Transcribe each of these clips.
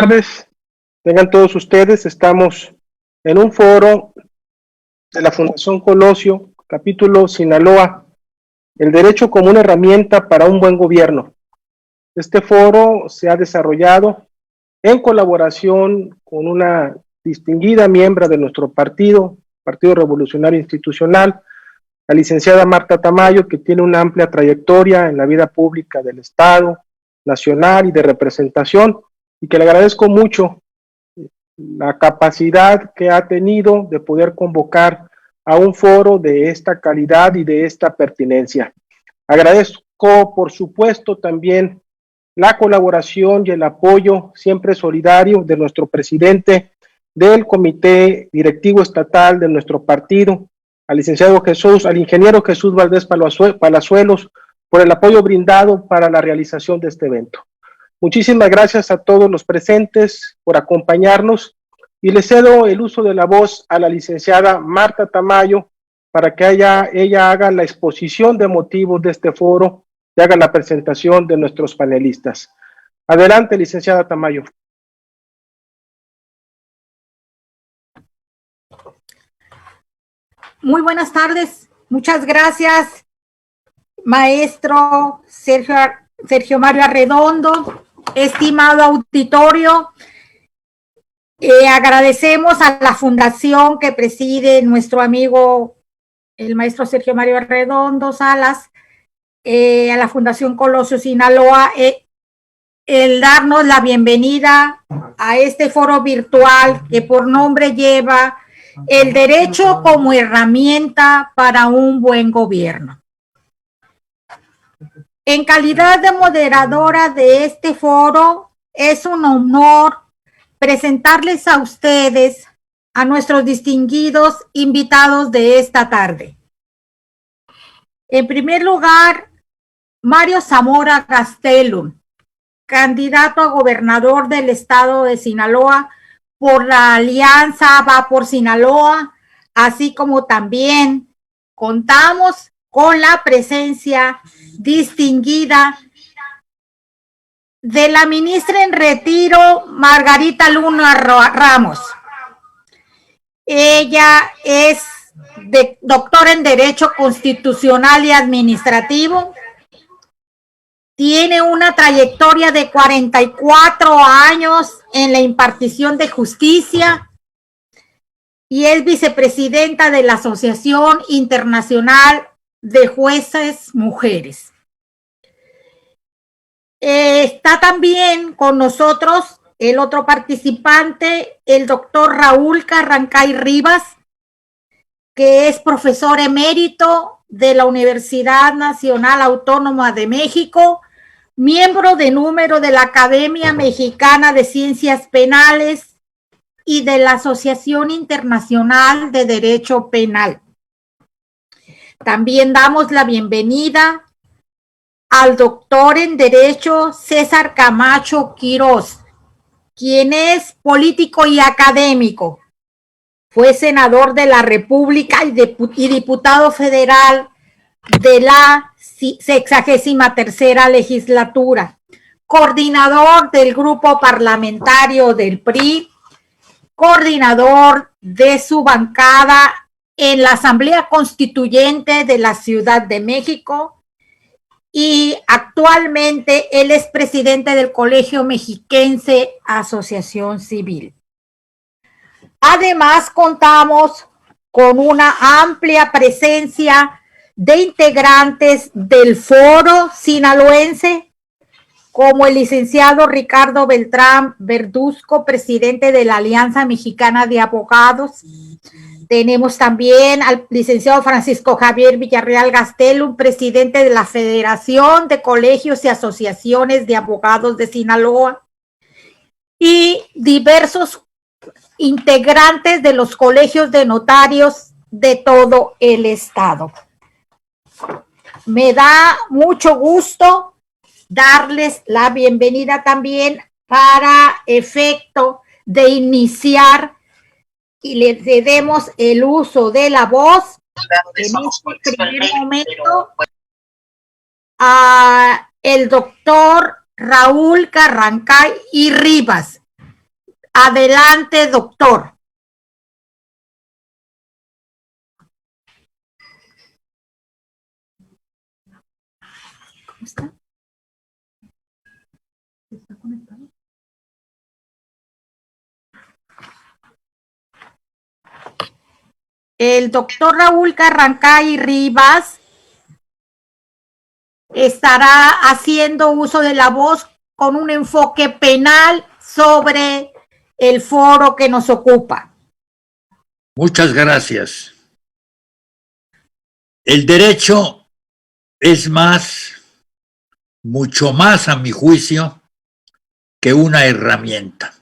tardes, tengan todos ustedes. Estamos en un foro de la Fundación Colosio, capítulo Sinaloa, el derecho como una herramienta para un buen gobierno. Este foro se ha desarrollado en colaboración con una distinguida miembro de nuestro partido, Partido Revolucionario Institucional, la licenciada Marta Tamayo, que tiene una amplia trayectoria en la vida pública del Estado, nacional y de representación, y que le agradezco mucho la capacidad que ha tenido de poder convocar a un foro de esta calidad y de esta pertinencia. Agradezco, por supuesto, también la colaboración y el apoyo siempre solidario de nuestro presidente del Comité Directivo Estatal de nuestro partido, al ingeniero Jesús Valdés Palazuelos, por el apoyo brindado para la realización de este evento. Muchísimas gracias a todos los presentes por acompañarnos y le cedo el uso de la voz a la licenciada Marta Tamayo para que ella haga la exposición de motivos de este foro y haga la presentación de nuestros panelistas. Adelante, licenciada Tamayo. Muy buenas tardes, muchas gracias, maestro Sergio Mario Arredondo, estimado auditorio. Agradecemos a la fundación que preside nuestro amigo el maestro Sergio Mario Arredondo Salas, a la Fundación Colosio Sinaloa, el darnos la bienvenida a este foro virtual que por nombre lleva el derecho como herramienta para un buen gobierno. En calidad de moderadora de este foro, es un honor presentarles a ustedes a nuestros distinguidos invitados de esta tarde. En primer lugar, Mario Zamora Gastelum, candidato a gobernador del estado de Sinaloa por la alianza Va por Sinaloa, así como también contamos con la presencia distinguida de la ministra en retiro, Margarita Luna Ramos. Ella es doctora en Derecho Constitucional y Administrativo. Tiene una trayectoria de 44 años en la impartición de justicia y es vicepresidenta de la Asociación Internacional de Jueces Mujeres. Está también con nosotros el otro participante, el doctor Raúl Carrancay Rivas, que es profesor emérito de la Universidad Nacional Autónoma de México, miembro de número de la Academia Mexicana de Ciencias Penales y de la Asociación Internacional de Derecho Penal. También damos la bienvenida al doctor en Derecho César Camacho Quirós, quien es político y académico. Fue senador de la República y diputado federal de la 63ª legislatura, coordinador del grupo parlamentario del PRI, coordinador de su bancada en la Asamblea Constituyente de la Ciudad de México y actualmente él es presidente del Colegio Mexiquense Asociación Civil. Además, contamos con una amplia presencia de integrantes del Foro Sinaloense, como el licenciado Ricardo Beltrán Verduzco, presidente de la Alianza Mexicana de Abogados. Tenemos también al licenciado Francisco Javier Villarreal Gastelum, presidente de la Federación de Colegios y Asociaciones de Abogados de Sinaloa, y diversos integrantes de los colegios de notarios de todo el estado. Me da mucho gusto darles la bienvenida también para efecto de iniciar y le cedemos el uso de la voz en este primer momento a el doctor Raúl Carrancay y Rivas, Adelante, doctor. ¿Cómo está? ¿Está conectado? El doctor Raúl Carrancay Rivas estará haciendo uso de la voz con un enfoque penal sobre el foro que nos ocupa. Muchas gracias. El derecho es mucho más a mi juicio, que una herramienta,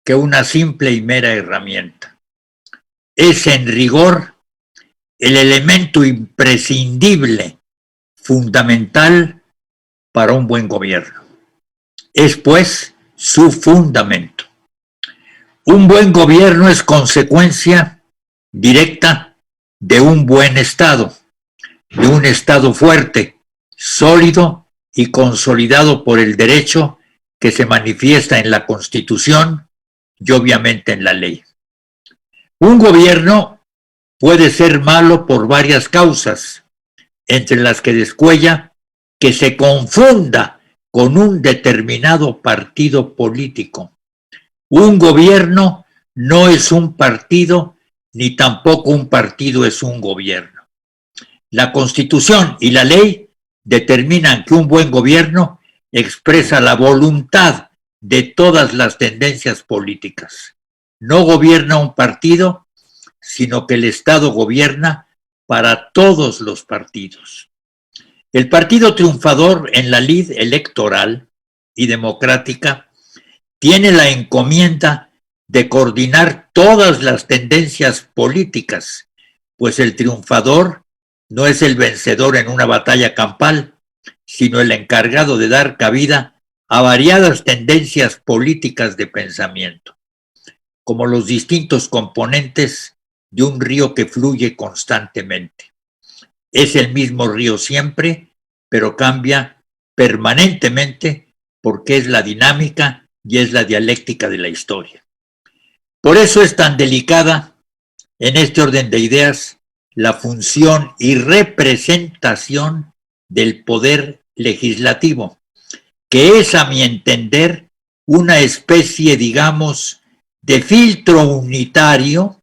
que una simple y mera herramienta. Es en rigor el elemento imprescindible, fundamental para un buen gobierno. Es pues su fundamento. Un buen gobierno es consecuencia directa de un buen Estado, de un Estado fuerte, sólido y consolidado por el derecho que se manifiesta en la Constitución y obviamente en la ley. Un gobierno puede ser malo por varias causas, entre las que descuella que se confunda con un determinado partido político. Un gobierno no es un partido, ni tampoco un partido es un gobierno. La Constitución y la ley determinan que un buen gobierno expresa la voluntad de todas las tendencias políticas. No gobierna un partido, sino que el Estado gobierna para todos los partidos. El partido triunfador en la lid electoral y democrática tiene la encomienda de coordinar todas las tendencias políticas, pues el triunfador no es el vencedor en una batalla campal, sino el encargado de dar cabida a variadas tendencias políticas de pensamiento, como los distintos componentes de un río que fluye constantemente. Es el mismo río siempre, pero cambia permanentemente porque es la dinámica y es la dialéctica de la historia. Por eso es tan delicada, en este orden de ideas, la función y representación del poder legislativo, que es, a mi entender, una especie, digamos, de filtro unitario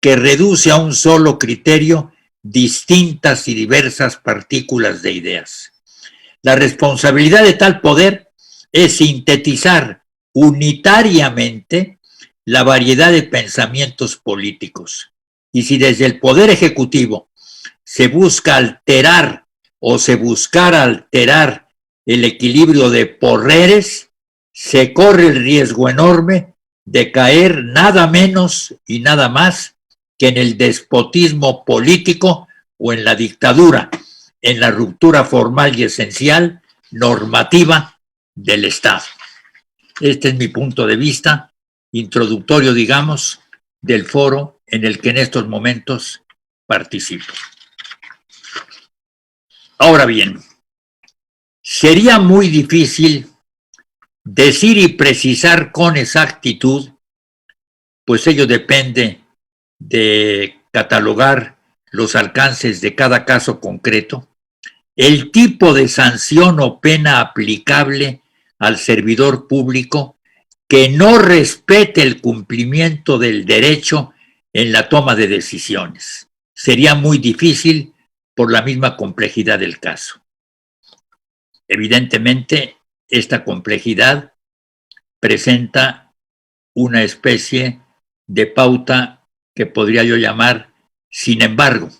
que reduce a un solo criterio distintas y diversas partículas de ideas. La responsabilidad de tal poder es sintetizar unitariamente la variedad de pensamientos políticos. Y si desde el Poder Ejecutivo se busca alterar o se buscara alterar el equilibrio de poderes, se corre el riesgo enorme de caer nada menos y nada más que en el despotismo político o en la dictadura, en la ruptura formal y esencial normativa del Estado. Este es mi punto de vista introductorio, digamos, del foro en el que en estos momentos participo. Ahora bien, sería muy difícil decir y precisar con exactitud, pues ello depende de catalogar los alcances de cada caso concreto, el tipo de sanción o pena aplicable al servidor público que no respete el cumplimiento del derecho en la toma de decisiones. Sería muy difícil por la misma complejidad del caso. Evidentemente, esta complejidad presenta una especie de pauta que podría yo llamar sin embargo.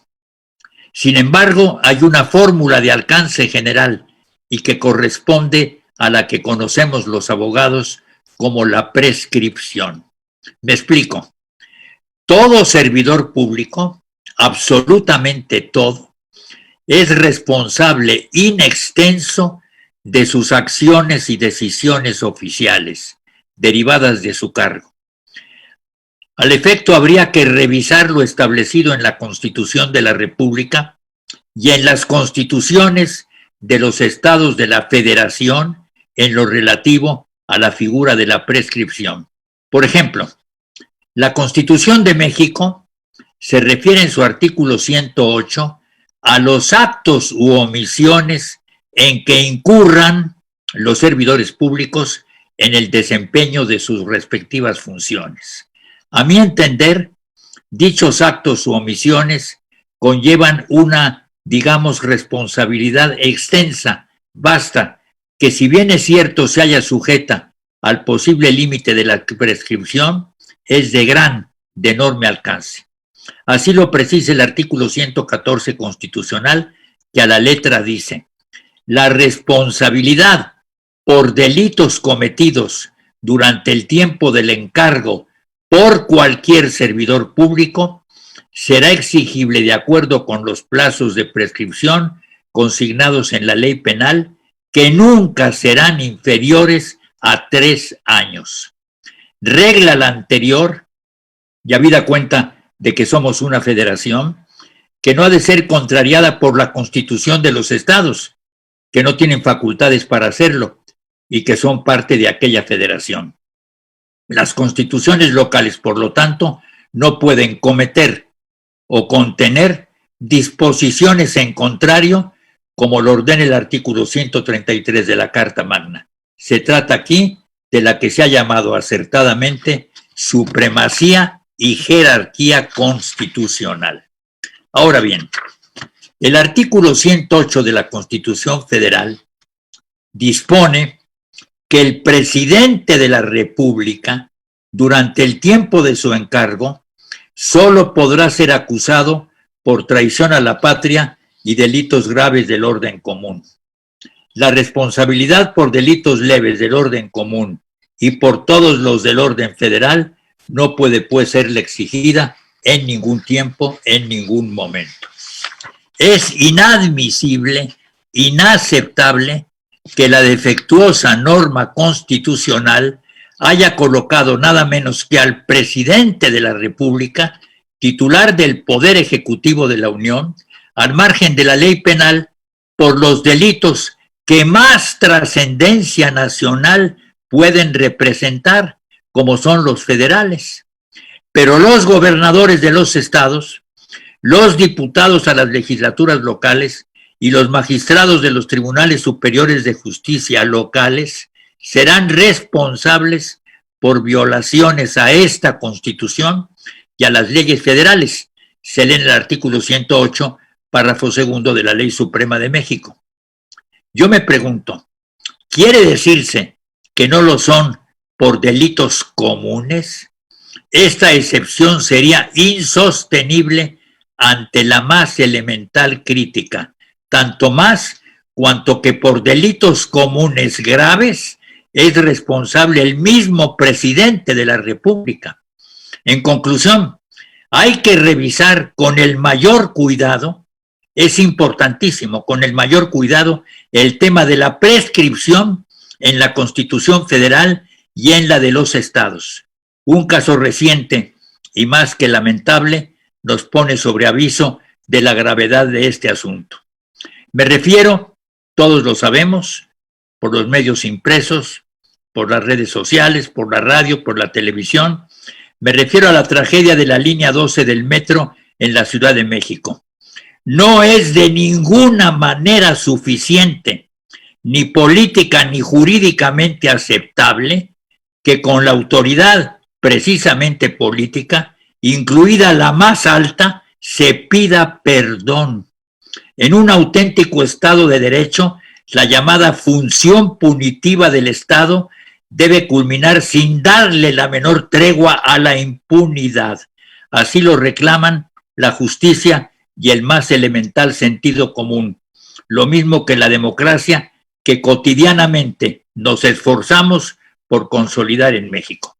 Sin embargo, hay una fórmula de alcance general y que corresponde a la que conocemos los abogados como la prescripción. Me explico. Todo servidor público, absolutamente todo, es responsable in extenso de sus acciones y decisiones oficiales derivadas de su cargo. Al efecto, habría que revisar lo establecido en la Constitución de la República y en las constituciones de los estados de la Federación en lo relativo a la figura de la prescripción. Por ejemplo, la Constitución de México se refiere en su artículo 108 a los actos u omisiones en que incurran los servidores públicos en el desempeño de sus respectivas funciones. A mi entender, dichos actos u omisiones conllevan una, digamos, responsabilidad extensa, vasta, que si bien es cierto se halla sujeta al posible límite de la prescripción, es de enorme alcance. Así lo precisa el artículo 114 constitucional, que a la letra dice: la responsabilidad por delitos cometidos durante el tiempo del encargo por cualquier servidor público será exigible de acuerdo con los plazos de prescripción consignados en la ley penal, que nunca serán inferiores a 3 años. Regla la anterior, y habida cuenta de que somos una federación, que no ha de ser contrariada por la Constitución de los estados, que no tienen facultades para hacerlo y que son parte de aquella federación. Las constituciones locales, por lo tanto, no pueden cometer o contener disposiciones en contrario, como lo ordena el artículo 133 de la Carta Magna. Se trata aquí de la que se ha llamado acertadamente supremacía y jerarquía constitucional. Ahora bien, el artículo 108 de la Constitución Federal dispone que el presidente de la República, durante el tiempo de su encargo, solo podrá ser acusado por traición a la patria y delitos graves del orden común. La responsabilidad por delitos leves del orden común y por todos los del orden federal no puede, pues, serle exigida en ningún tiempo, en ningún momento. Es inadmisible, inaceptable que la defectuosa norma constitucional haya colocado nada menos que al presidente de la República, titular del Poder Ejecutivo de la Unión, al margen de la ley penal por los delitos que más trascendencia nacional pueden representar, como son los federales. Pero los gobernadores de los estados, los diputados a las legislaturas locales y los magistrados de los tribunales superiores de justicia locales serán responsables por violaciones a esta Constitución y a las leyes federales. Se lee en el artículo 108, párrafo segundo de la Ley Suprema de México. Yo me pregunto, ¿quiere decirse que no lo son por delitos comunes? Esta excepción sería insostenible ante la más elemental crítica, tanto más cuanto que por delitos comunes graves es responsable el mismo presidente de la República. En conclusión, hay que revisar con el mayor cuidado, es importantísimo, con el mayor cuidado, el tema de la prescripción en la Constitución Federal y en la de los estados. Un caso reciente y más que lamentable nos pone sobre aviso de la gravedad de este asunto. Me refiero, todos lo sabemos, por los medios impresos, por las redes sociales, por la radio, por la televisión, me refiero a la tragedia de la línea 12 del metro en la Ciudad de México. No es de ninguna manera suficiente, ni política ni jurídicamente aceptable, que con la autoridad precisamente política, incluida la más alta, se pida perdón. En un auténtico Estado de Derecho, la llamada función punitiva del Estado debe culminar sin darle la menor tregua a la impunidad. Así lo reclaman la justicia y el más elemental sentido común, lo mismo que la democracia que cotidianamente nos esforzamos por consolidar en México.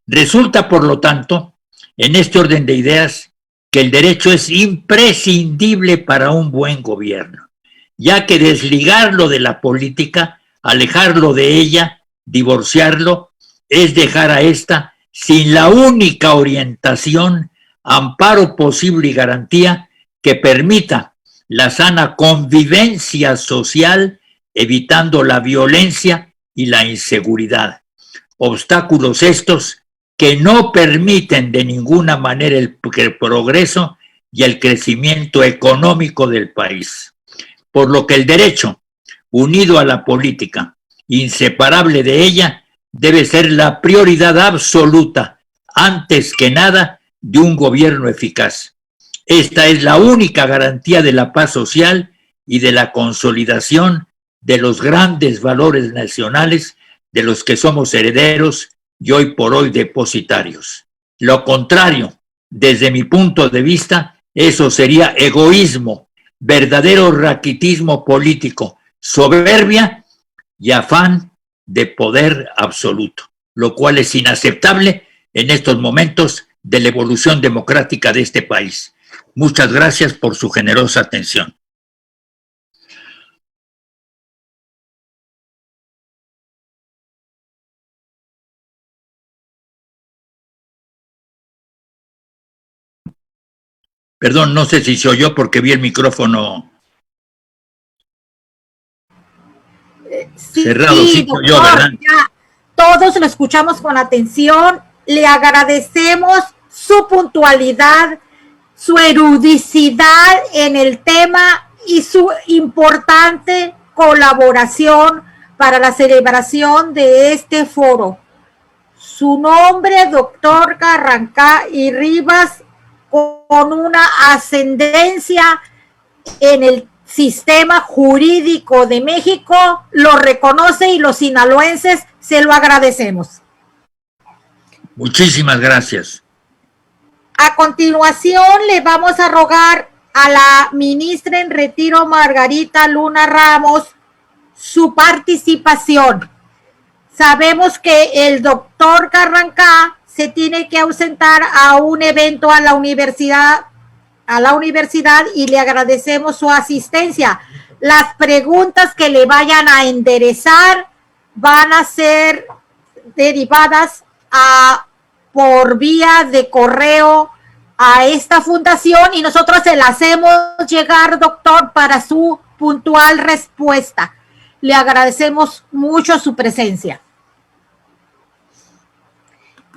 Resulta, por lo tanto, en este orden de ideas, que el derecho es imprescindible para un buen gobierno, ya que desligarlo de la política, alejarlo de ella, divorciarlo, es dejar a esta sin la única orientación, amparo posible y garantía que permita la sana convivencia social, evitando la violencia y la inseguridad. Obstáculos estos que no permiten de ninguna manera el progreso y el crecimiento económico del país. Por lo que el derecho, unido a la política, inseparable de ella, debe ser la prioridad absoluta, antes que nada, de un gobierno eficaz. Esta es la única garantía de la paz social y de la consolidación de los grandes valores nacionales de los que somos herederos y hoy por hoy depositarios. Lo contrario, desde mi punto de vista, eso sería egoísmo, verdadero raquitismo político, soberbia y afán de poder absoluto, lo cual es inaceptable en estos momentos de la evolución democrática de este país. Muchas gracias por su generosa atención. Perdón, no sé si se oyó porque vi el micrófono cerrado. Sí, doctor, yo, ¿verdad? Ya, todos lo escuchamos con atención. Le agradecemos su puntualidad, su erudicidad en el tema y su importante colaboración para la celebración de este foro. Su nombre, doctor Carrancá y Rivas, con una ascendencia en el sistema jurídico de México, lo reconoce y los sinaloenses se lo agradecemos. Muchísimas gracias. A continuación, le vamos a rogar a la ministra en retiro, Margarita Luna Ramos, su participación. Sabemos que el doctor Carrancá se tiene que ausentar a un evento a la universidad y le agradecemos su asistencia. Las preguntas que le vayan a enderezar van a ser derivadas por vía de correo a esta fundación y nosotros se la hacemos llegar, doctor, para su puntual respuesta. Le agradecemos mucho su presencia.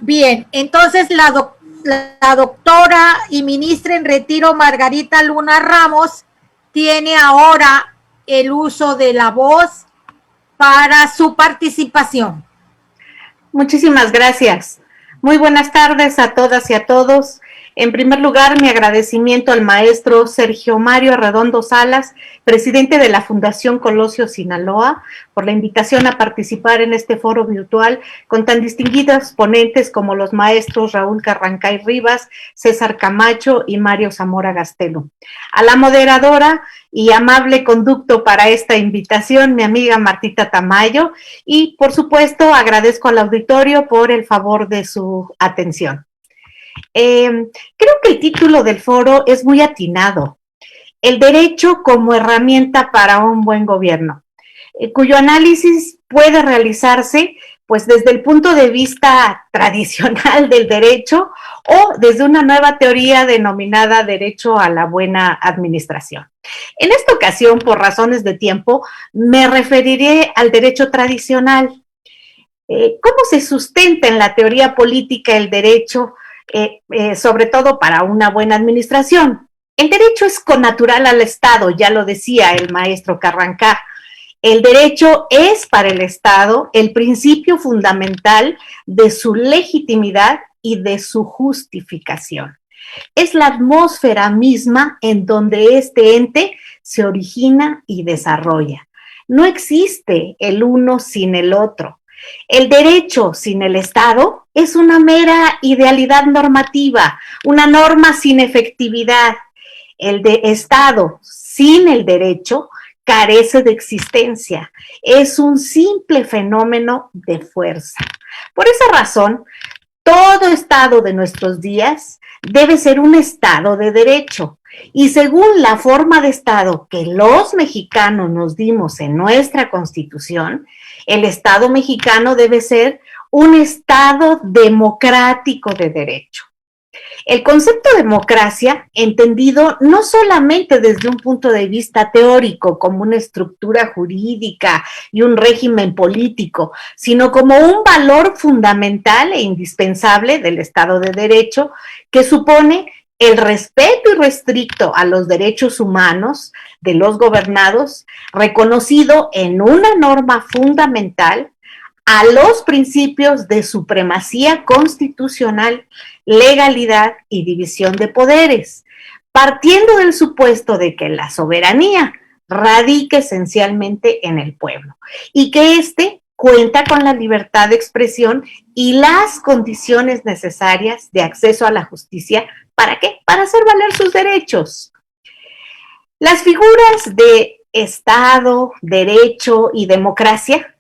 Bien, entonces la doctora y ministra en retiro Margarita Luna Ramos tiene ahora el uso de la voz para su participación. Muchísimas gracias. Muy buenas tardes a todas y a todos. En primer lugar, mi agradecimiento al maestro Sergio Mario Arredondo Salas, presidente de la Fundación Colosio Sinaloa, por la invitación a participar en este foro virtual con tan distinguidos ponentes como los maestros Raúl Carrancá y Rivas, César Camacho y Mario Zamora Gastelo. A la moderadora y amable conducto para esta invitación, mi amiga Martita Tamayo, y por supuesto agradezco al auditorio por el favor de su atención. Creo que el título del foro es muy atinado. El derecho como herramienta para un buen gobierno, cuyo análisis puede realizarse pues desde el punto de vista tradicional del derecho o desde una nueva teoría denominada derecho a la buena administración. En esta ocasión, por razones de tiempo, me referiré al derecho tradicional. ¿Cómo se sustenta en la teoría política el derecho, sobre todo para una buena administración? El derecho es connatural al Estado, ya lo decía el maestro Carrancá. El derecho es para el Estado el principio fundamental de su legitimidad y de su justificación. Es la atmósfera misma en donde este ente se origina y desarrolla. No existe el uno sin el otro. El derecho sin el Estado es una mera idealidad normativa, una norma sin efectividad. El Estado sin el derecho carece de existencia, es un simple fenómeno de fuerza. Por esa razón, todo Estado de nuestros días debe ser un Estado de derecho, y según la forma de Estado que los mexicanos nos dimos en nuestra Constitución, el Estado mexicano debe ser un Estado democrático de derecho. El concepto democracia, entendido no solamente desde un punto de vista teórico, como una estructura jurídica y un régimen político, sino como un valor fundamental e indispensable del Estado de Derecho, que supone el respeto irrestricto a los derechos humanos de los gobernados, reconocido en una norma fundamental, a los principios de supremacía constitucional, legalidad y división de poderes, partiendo del supuesto de que la soberanía radica esencialmente en el pueblo y que éste cuenta con la libertad de expresión y las condiciones necesarias de acceso a la justicia. ¿Para qué? Para hacer valer sus derechos. Las figuras de Estado, derecho y democracia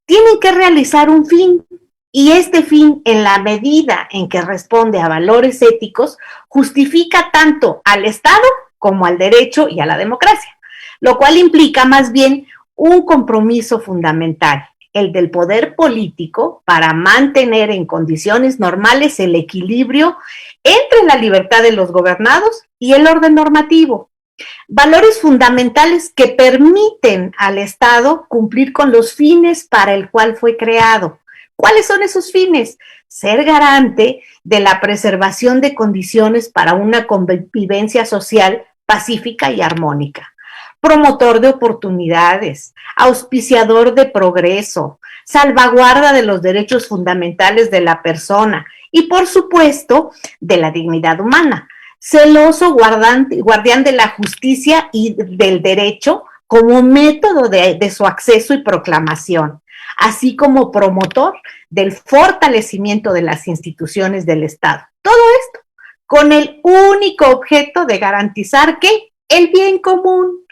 tienen que realizar un fin, y este fin, en la medida en que responde a valores éticos, justifica tanto al Estado como al derecho y a la democracia, lo cual implica más bien un compromiso fundamental, el del poder político, para mantener en condiciones normales el equilibrio entre la libertad de los gobernados y el orden normativo. Valores fundamentales que permiten al Estado cumplir con los fines para el cual fue creado. ¿Cuáles son esos fines? Ser garante de la preservación de condiciones para una convivencia social pacífica y armónica, promotor de oportunidades, auspiciador de progreso, salvaguarda de los derechos fundamentales de la persona y, por supuesto, de la dignidad humana, celoso guardián de la justicia y del derecho como método de su acceso y proclamación, así como promotor del fortalecimiento de las instituciones del Estado. Todo esto con el único objeto de garantizar que el bien común.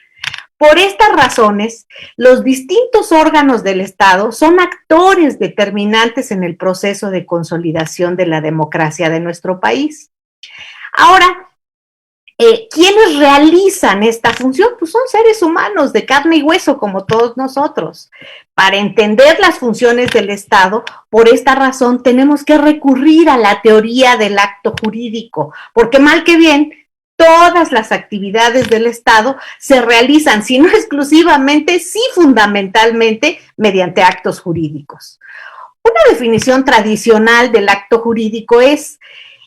Por estas razones, los distintos órganos del Estado son actores determinantes en el proceso de consolidación de la democracia de nuestro país. Ahora, ¿quiénes realizan esta función? Pues son seres humanos de carne y hueso, como todos nosotros. Para entender las funciones del Estado, por esta razón, tenemos que recurrir a la teoría del acto jurídico, porque mal que bien, todas las actividades del Estado se realizan, si no exclusivamente, sí fundamentalmente, mediante actos jurídicos. Una definición tradicional del acto jurídico es: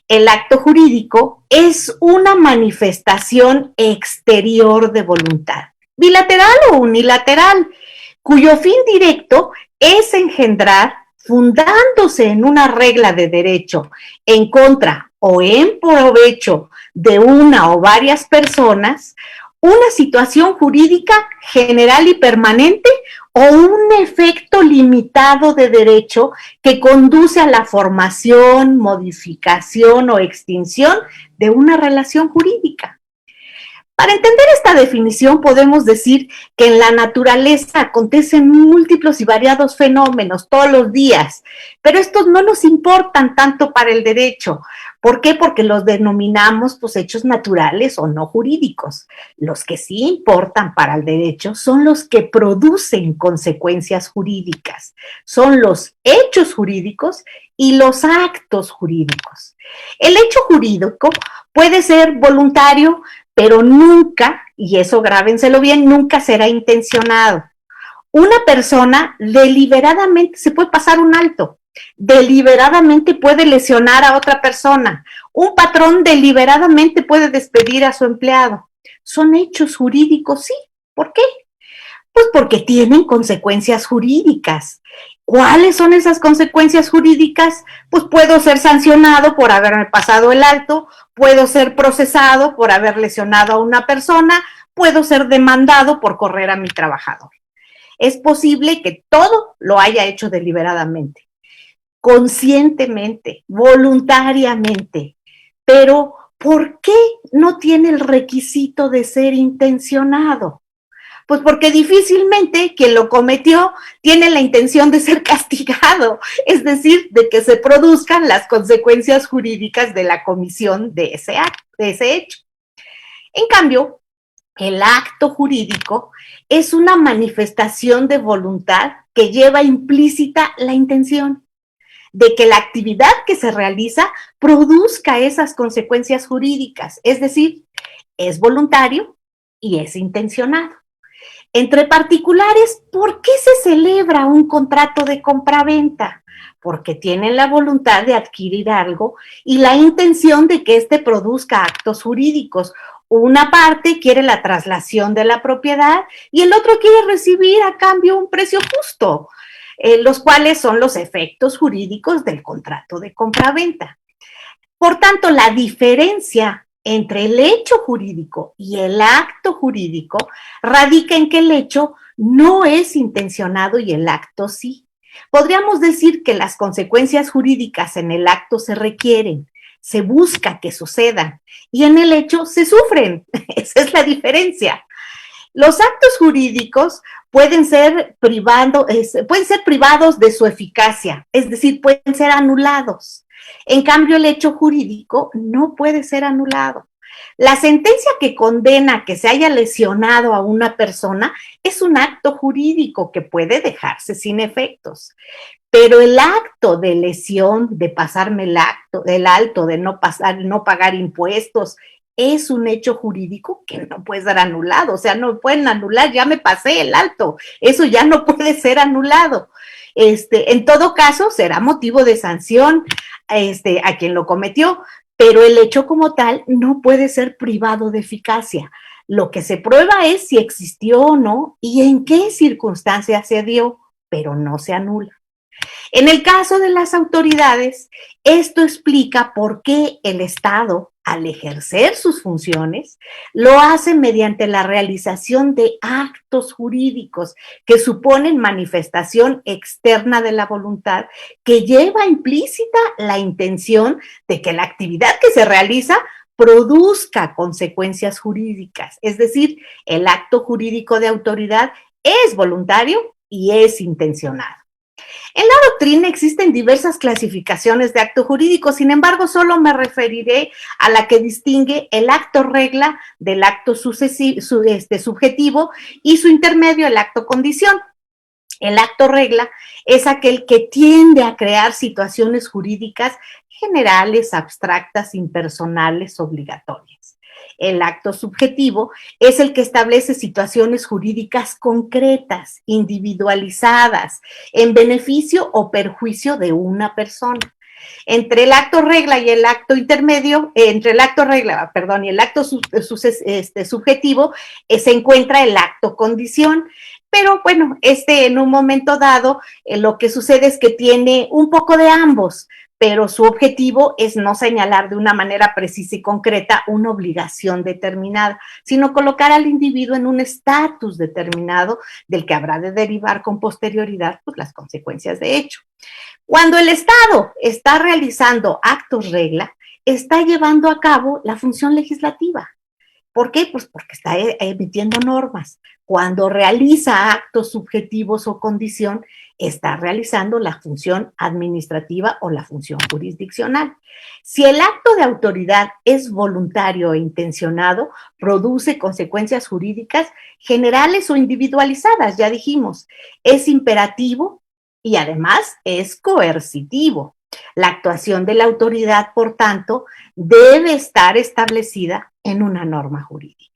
el acto jurídico es una manifestación exterior de voluntad, bilateral o unilateral, cuyo fin directo es engendrar, fundándose en una regla de derecho, en contra o en provecho de una o varias personas, una situación jurídica general y permanente o un efecto limitado de derecho que conduce a la formación, modificación o extinción de una relación jurídica. Para entender esta definición, podemos decir que en la naturaleza acontecen múltiples y variados fenómenos todos los días, pero estos no nos importan tanto para el derecho. ¿Por qué? Porque los denominamos pues hechos naturales o no jurídicos. Los que sí importan para el derecho son los que producen consecuencias jurídicas, son los hechos jurídicos y los actos jurídicos. El hecho jurídico puede ser voluntario, pero nunca, y eso grábenselo bien, nunca será intencionado. Una persona deliberadamente se puede pasar un alto, deliberadamente puede lesionar a otra persona, un patrón deliberadamente puede despedir a su empleado. Son hechos jurídicos, sí. ¿Por qué? Pues porque tienen consecuencias jurídicas. ¿Cuáles son esas consecuencias jurídicas? Pues puedo ser sancionado por haberme pasado el alto, puedo ser procesado por haber lesionado a una persona, puedo ser demandado por correr a mi trabajador. Es posible que todo lo haya hecho deliberadamente, conscientemente, voluntariamente, pero ¿por qué no tiene el requisito de ser intencionado? Pues porque difícilmente quien lo cometió tiene la intención de ser castigado, es decir, de que se produzcan las consecuencias jurídicas de la comisión de ese acto, de ese hecho. En cambio, el acto jurídico es una manifestación de voluntad que lleva implícita la intención. de que la actividad que se realiza produzca esas consecuencias jurídicas, es decir, es voluntario y es intencionado. Entre particulares, ¿por qué se celebra un contrato de compraventa? Porque tienen la voluntad de adquirir algo y la intención de que éste produzca actos jurídicos. Una parte quiere la traslación de la propiedad y el otro quiere recibir a cambio un precio justo, los cuales son los efectos jurídicos del contrato de compraventa. Por tanto, la diferencia entre el hecho jurídico y el acto jurídico radica en que el hecho no es intencionado y el acto sí. Podríamos decir que las consecuencias jurídicas en el acto se requieren, se busca que sucedan y en el hecho se sufren. Esa es la diferencia. Los actos jurídicos pueden ser privados de su eficacia, es decir, pueden ser anulados. En cambio, el hecho jurídico no puede ser anulado. La sentencia que condena que se haya lesionado a una persona es un acto jurídico que puede dejarse sin efectos. Pero el acto de lesión, de pasarme el alto, de no pagar impuestos, es un hecho jurídico que no puede ser anulado. O sea, no pueden anular, ya me pasé el alto. Eso ya no puede ser anulado. En todo caso, será motivo de sanción a quien lo cometió, pero el hecho como tal no puede ser privado de eficacia. Lo que se prueba es si existió o no y en qué circunstancias se dio, pero no se anula. En el caso de las autoridades, esto explica por qué el Estado, al ejercer sus funciones, lo hace mediante la realización de actos jurídicos que suponen manifestación externa de la voluntad, que lleva implícita la intención de que la actividad que se realiza produzca consecuencias jurídicas. Es decir, el acto jurídico de autoridad es voluntario y es intencionado. En la doctrina existen diversas clasificaciones de acto jurídico, sin embargo, solo me referiré a la que distingue el acto regla del acto subjetivo y su intermedio, el acto condición. El acto regla es aquel que tiende a crear situaciones jurídicas generales, abstractas, impersonales, obligatorias. El acto subjetivo es el que establece situaciones jurídicas concretas, individualizadas, en beneficio o perjuicio de una persona. Entre el acto regla y el acto intermedio, entre el acto regla, perdón, y el acto subjetivo, se encuentra el acto condición. Pero bueno, en un momento dado, lo que sucede es que tiene un poco de ambos, pero su objetivo es no señalar de una manera precisa y concreta una obligación determinada, sino colocar al individuo en un estatus determinado del que habrá de derivar con posterioridad pues, las consecuencias de hecho. Cuando el Estado está realizando actos regla, está llevando a cabo la función legislativa. ¿Por qué? Pues porque está emitiendo normas. Cuando realiza actos subjetivos o condición, está realizando la función administrativa o la función jurisdiccional. Si el acto de autoridad es voluntario e intencionado, produce consecuencias jurídicas generales o individualizadas, ya dijimos. Es imperativo y además es coercitivo. La actuación de la autoridad, por tanto, debe estar establecida en una norma jurídica.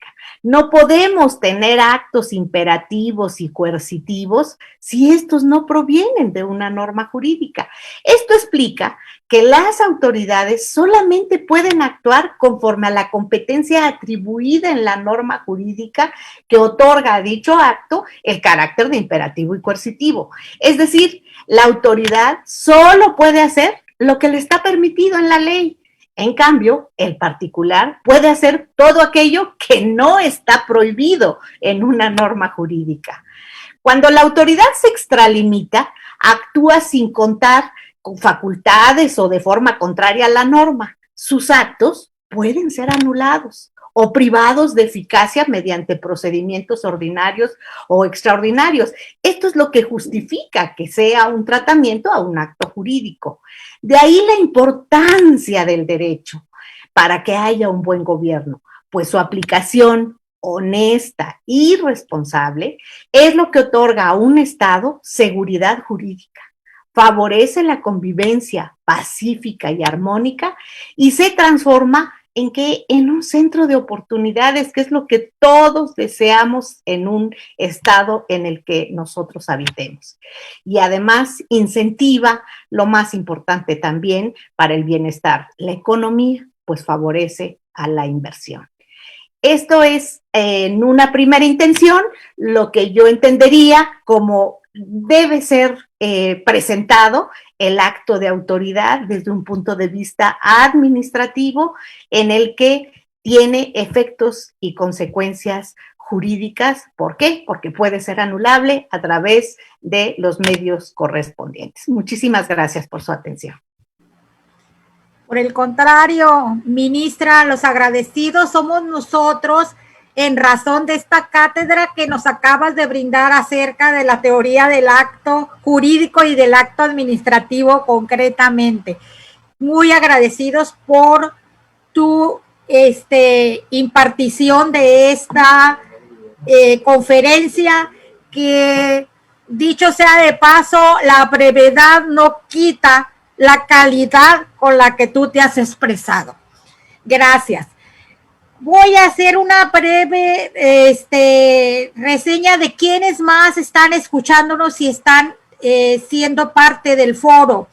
No podemos tener actos imperativos y coercitivos si estos no provienen de una norma jurídica. Esto explica que las autoridades solamente pueden actuar conforme a la competencia atribuida en la norma jurídica que otorga a dicho acto el carácter de imperativo y coercitivo. Es decir, la autoridad solo puede hacer lo que le está permitido en la ley. En cambio, el particular puede hacer todo aquello que no está prohibido en una norma jurídica. Cuando la autoridad se extralimita, actúa sin contar con facultades o de forma contraria a la norma. Sus actos pueden ser anulados o privados de eficacia mediante procedimientos ordinarios o extraordinarios. Esto es lo que justifica que sea un tratamiento a un acto jurídico. De ahí la importancia del derecho para que haya un buen gobierno, pues su aplicación honesta y responsable es lo que otorga a un Estado seguridad jurídica, favorece la convivencia pacífica y armónica y se transforma en un centro de oportunidades, que es lo que todos deseamos en un estado en el que nosotros habitemos. Y además incentiva lo más importante también para el bienestar, la economía, pues favorece a la inversión. Esto es, en una primera intención, lo que yo entendería como debe ser presentado el acto de autoridad desde un punto de vista administrativo, en el que tiene efectos y consecuencias jurídicas. ¿Por qué? Porque puede ser anulable a través de los medios correspondientes. Muchísimas gracias por su atención. Por el contrario, ministra, los agradecidos somos nosotros en razón de esta cátedra que nos acabas de brindar acerca de la teoría del acto jurídico y del acto administrativo concretamente. Muy agradecidos por tu impartición de esta conferencia, que dicho sea de paso, la brevedad no quita la calidad con la que tú te has expresado. Gracias. Voy a hacer una breve reseña de quiénes más están escuchándonos y están siendo parte del foro.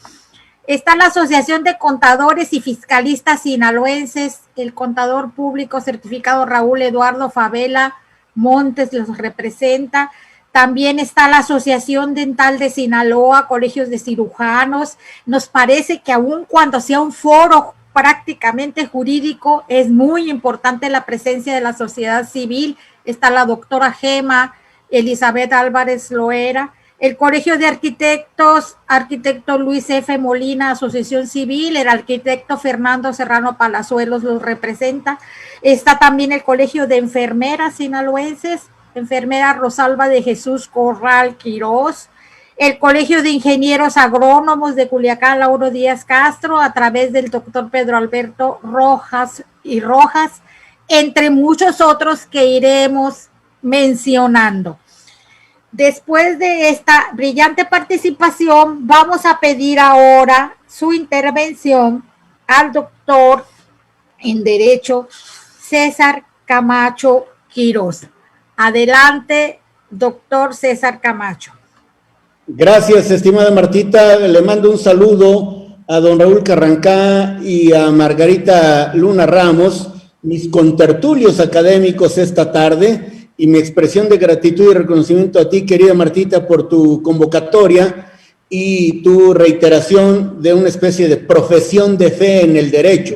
Está la Asociación de Contadores y Fiscalistas Sinaloenses, el contador público certificado Raúl Eduardo Favela Montes los representa. También está la Asociación Dental de Sinaloa, colegios de cirujanos. Nos parece que aun cuando sea un foro prácticamente jurídico, es muy importante la presencia de la sociedad civil. Está la doctora Gema Elizabeth Álvarez Loera, el Colegio de Arquitectos, arquitecto Luis F. Molina, Asociación Civil, el arquitecto Fernando Serrano Palazuelos los representa. Está también el Colegio de Enfermeras Sinaloenses, enfermera Rosalba de Jesús Corral Quirós, el Colegio de Ingenieros Agrónomos de Culiacán, Lauro Díaz Castro, a través del doctor Pedro Alberto Rojas, entre muchos otros que iremos mencionando. Después de esta brillante participación, vamos a pedir ahora su intervención al doctor en Derecho César Camacho Quirós. Adelante, doctor César Camacho. Gracias, estimada Martita. Le mando un saludo a don Raúl Carrancá y a Margarita Luna Ramos, mis contertulios académicos esta tarde, y mi expresión de gratitud y reconocimiento a ti, querida Martita, por tu convocatoria y tu reiteración de una especie de profesión de fe en el derecho.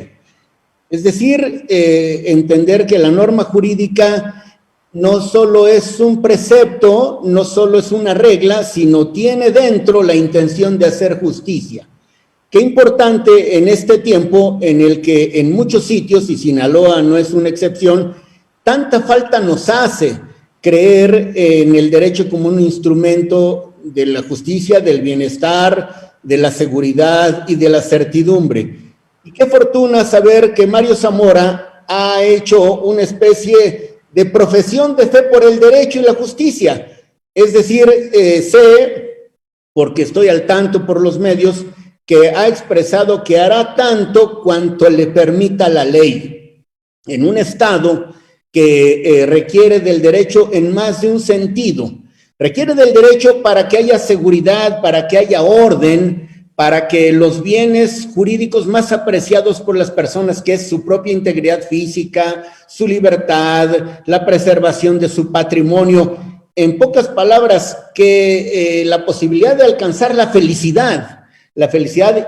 Es decir, entender que la norma jurídica no solo es un precepto, no solo es una regla, sino tiene dentro la intención de hacer justicia. Qué importante en este tiempo en el que en muchos sitios, y Sinaloa no es una excepción, tanta falta nos hace creer en el derecho como un instrumento de la justicia, del bienestar, de la seguridad y de la certidumbre. Y qué fortuna saber que Mario Zamora ha hecho una especie de profesión de fe por el derecho y la justicia. Es decir, sé, porque estoy al tanto por los medios, que ha expresado que hará tanto cuanto le permita la ley en un estado que requiere del derecho en más de un sentido. Requiere del derecho para que haya seguridad, para que haya orden, para que los bienes jurídicos más apreciados por las personas, que es su propia integridad física, su libertad, la preservación de su patrimonio, en pocas palabras, que la posibilidad de alcanzar la felicidad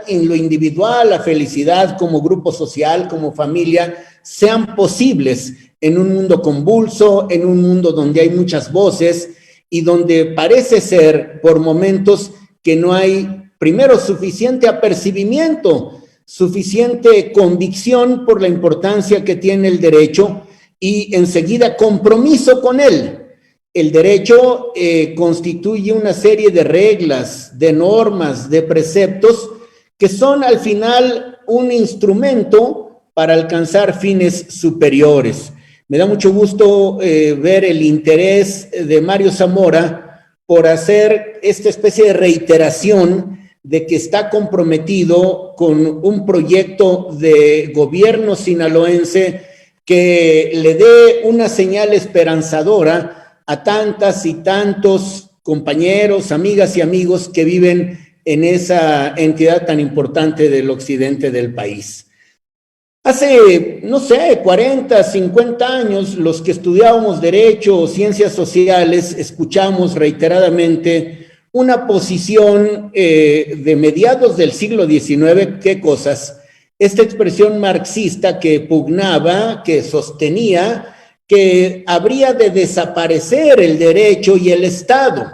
en lo individual, la felicidad como grupo social, como familia, sean posibles en un mundo convulso, en un mundo donde hay muchas voces y donde parece ser por momentos que no hay, primero, suficiente apercibimiento, suficiente convicción por la importancia que tiene el derecho y enseguida compromiso con él. El derecho constituye una serie de reglas, de normas, de preceptos que son al final un instrumento para alcanzar fines superiores. Me da mucho gusto ver el interés de Mario Zamora por hacer esta especie de reiteración de que está comprometido con un proyecto de gobierno sinaloense que le dé una señal esperanzadora a tantas y tantos compañeros, amigas y amigos que viven en esa entidad tan importante del occidente del país. Hace, no sé, 40, 50 años, los que estudiábamos Derecho o Ciencias Sociales, escuchamos reiteradamente una posición de mediados del siglo XIX, ¿qué cosas? Esta expresión marxista que pugnaba, que sostenía que habría de desaparecer el derecho y el Estado,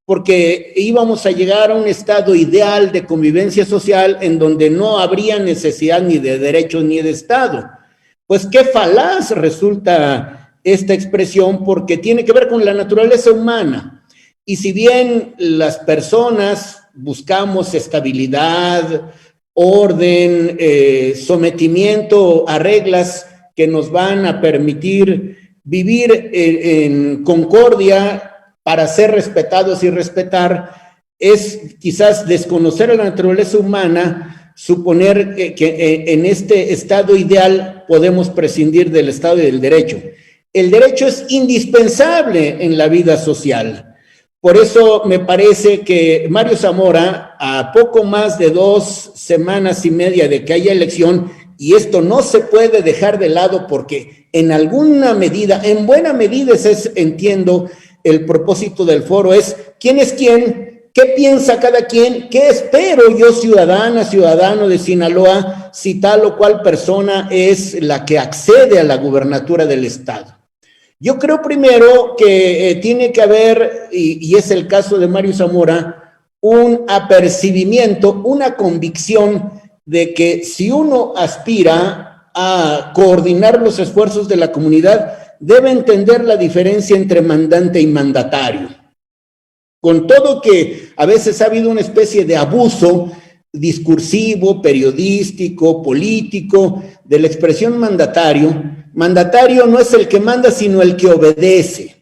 porque íbamos a llegar a un estado ideal de convivencia social en donde no habría necesidad ni de derecho ni de Estado. Pues qué falaz resulta esta expresión, porque tiene que ver con la naturaleza humana. Y si bien las personas buscamos estabilidad, orden, sometimiento a reglas que nos van a permitir vivir en concordia para ser respetados y respetar, es quizás desconocer a la naturaleza humana, suponer que en este estado ideal podemos prescindir del Estado y del derecho. El derecho es indispensable en la vida social. Por eso me parece que Mario Zamora, a poco más de 2 semanas y media de que haya elección, y esto no se puede dejar de lado porque en alguna medida, en buena medida, entiendo, el propósito del foro es quién es quién, qué piensa cada quien, qué espero yo, ciudadano de Sinaloa, si tal o cual persona es la que accede a la gubernatura del Estado. Yo creo primero que tiene que haber, y es el caso de Mario Zamora, un apercibimiento, una convicción de que si uno aspira a coordinar los esfuerzos de la comunidad, debe entender la diferencia entre mandante y mandatario. Con todo que a veces ha habido una especie de abuso discursivo, periodístico, político, de la expresión mandatario. Mandatario no es el que manda, sino el que obedece.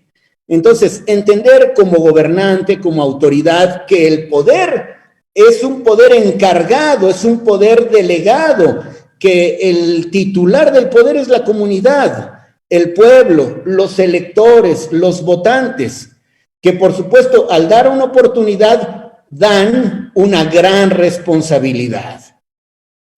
Entonces, entender como gobernante, como autoridad, que el poder es un poder encargado, es un poder delegado, que el titular del poder es la comunidad, el pueblo, los electores, los votantes, que por supuesto al dar una oportunidad dan una gran responsabilidad.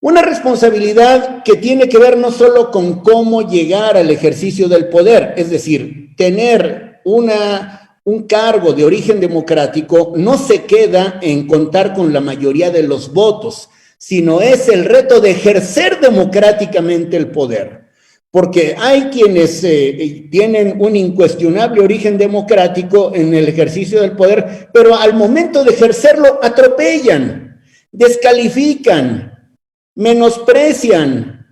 Una responsabilidad que tiene que ver no solo con cómo llegar al ejercicio del poder, es decir, tener un cargo de origen democrático no se queda en contar con la mayoría de los votos, sino es el reto de ejercer democráticamente el poder. Porque hay quienes tienen un incuestionable origen democrático en el ejercicio del poder, pero al momento de ejercerlo atropellan, descalifican, menosprecian,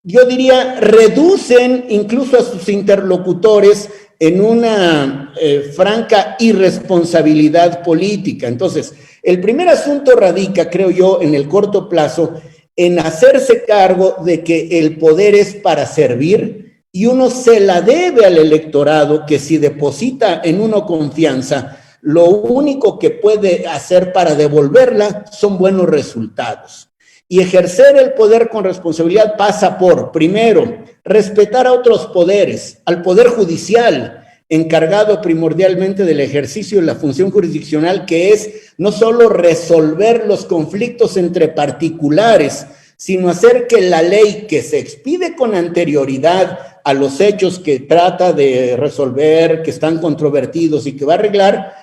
yo diría reducen incluso a sus interlocutores en una franca irresponsabilidad política. Entonces, el primer asunto radica, creo yo, en el corto plazo, en hacerse cargo de que el poder es para servir y uno se la debe al electorado, que si deposita en uno confianza, lo único que puede hacer para devolverla son buenos resultados. Y ejercer el poder con responsabilidad pasa por, primero, respetar a otros poderes, al poder judicial, encargado primordialmente del ejercicio de la función jurisdiccional, que es no solo resolver los conflictos entre particulares, sino hacer que la ley que se expide con anterioridad a los hechos que trata de resolver, que están controvertidos y que va a arreglar,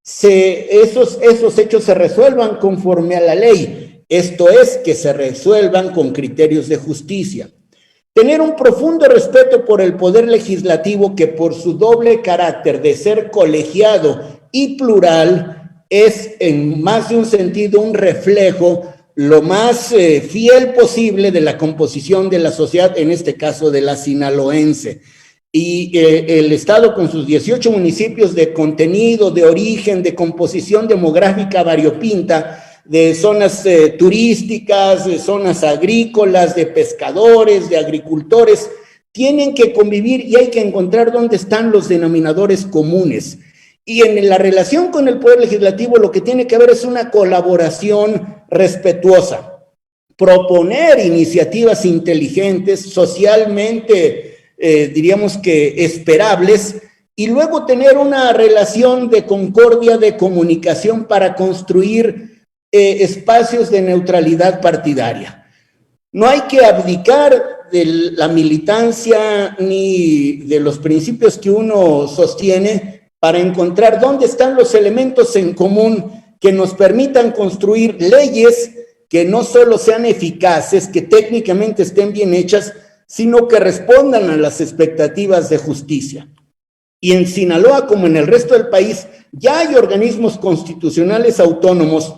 esos hechos se resuelvan conforme a la ley. Esto es, que se resuelvan con criterios de justicia. Tener un profundo respeto por el poder legislativo, que por su doble carácter de ser colegiado y plural es en más de un sentido un reflejo lo más fiel posible de la composición de la sociedad, en este caso de la sinaloense. Y el Estado, con sus 18 municipios de contenido, de origen, de composición demográfica variopinta, de zonas turísticas, de zonas agrícolas, de pescadores, de agricultores, tienen que convivir y hay que encontrar dónde están los denominadores comunes. Y en la relación con el Poder Legislativo lo que tiene que haber es una colaboración respetuosa, proponer iniciativas inteligentes, socialmente, diríamos que esperables, y luego tener una relación de concordia, de comunicación para construir espacios de neutralidad partidaria. No hay que abdicar de la militancia ni de los principios que uno sostiene para encontrar dónde están los elementos en común que nos permitan construir leyes que no solo sean eficaces, que técnicamente estén bien hechas, sino que respondan a las expectativas de justicia. Y en Sinaloa, como en el resto del país, ya hay organismos constitucionales autónomos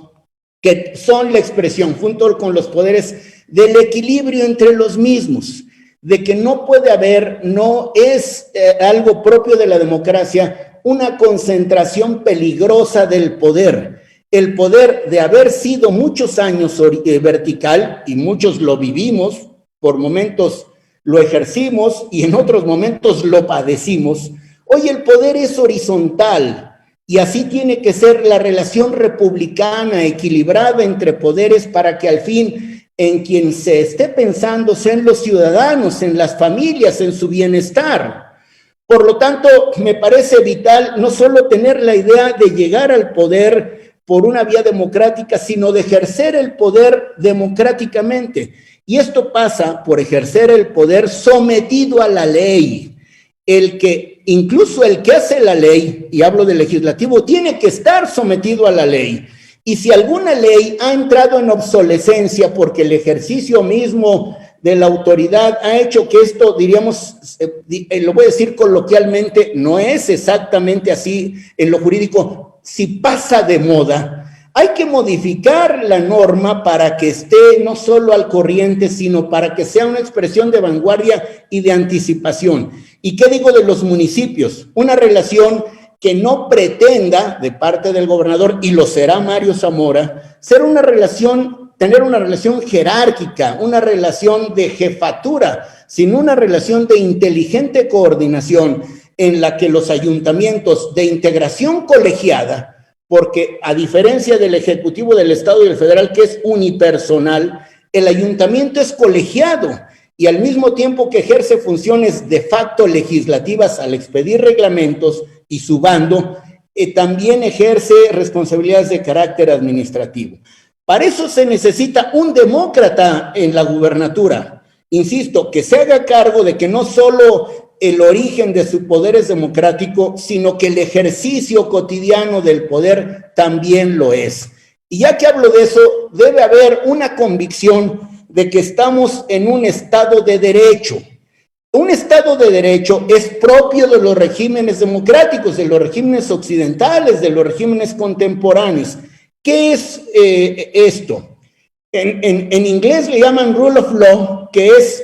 que son la expresión, junto con los poderes, del equilibrio entre los mismos, de que no puede haber, no es algo propio de la democracia, una concentración peligrosa del poder. El poder de haber sido muchos años vertical, y muchos lo vivimos, por momentos lo ejercimos y en otros momentos lo padecimos. Hoy el poder es horizontal y así tiene que ser la relación republicana, equilibrada entre poderes, para que al fin en quien se esté pensando sean los ciudadanos, en las familias, en su bienestar. Por lo tanto, me parece vital no solo tener la idea de llegar al poder por una vía democrática, sino de ejercer el poder democráticamente. Y esto pasa por ejercer el poder sometido a la ley. Incluso el que hace la ley, y hablo del legislativo, tiene que estar sometido a la ley. Y si alguna ley ha entrado en obsolescencia porque el ejercicio mismo de la autoridad ha hecho que esto, diríamos, lo voy a decir coloquialmente, no es exactamente así en lo jurídico, si pasa de moda, hay que modificar la norma para que esté no solo al corriente, sino para que sea una expresión de vanguardia y de anticipación. ¿Y qué digo de los municipios? Una relación que no pretenda, de parte del gobernador, y lo será Mario Zamora, tener una relación jerárquica, una relación de jefatura, sino una relación de inteligente coordinación en la que los ayuntamientos de integración colegiada, porque a diferencia del Ejecutivo del Estado y del Federal, que es unipersonal, el ayuntamiento es colegiado y al mismo tiempo que ejerce funciones de facto legislativas al expedir reglamentos y su bando, también ejerce responsabilidades de carácter administrativo. Para eso se necesita un demócrata en la gubernatura, insisto, que se haga cargo de que no solo el origen de su poder es democrático, sino que el ejercicio cotidiano del poder también lo es. Y ya que hablo de eso, debe haber una convicción de que estamos en un Estado de Derecho. Un Estado de Derecho es propio de los regímenes democráticos, de los regímenes occidentales, de los regímenes contemporáneos. ¿Qué es esto? En inglés le llaman rule of law, que es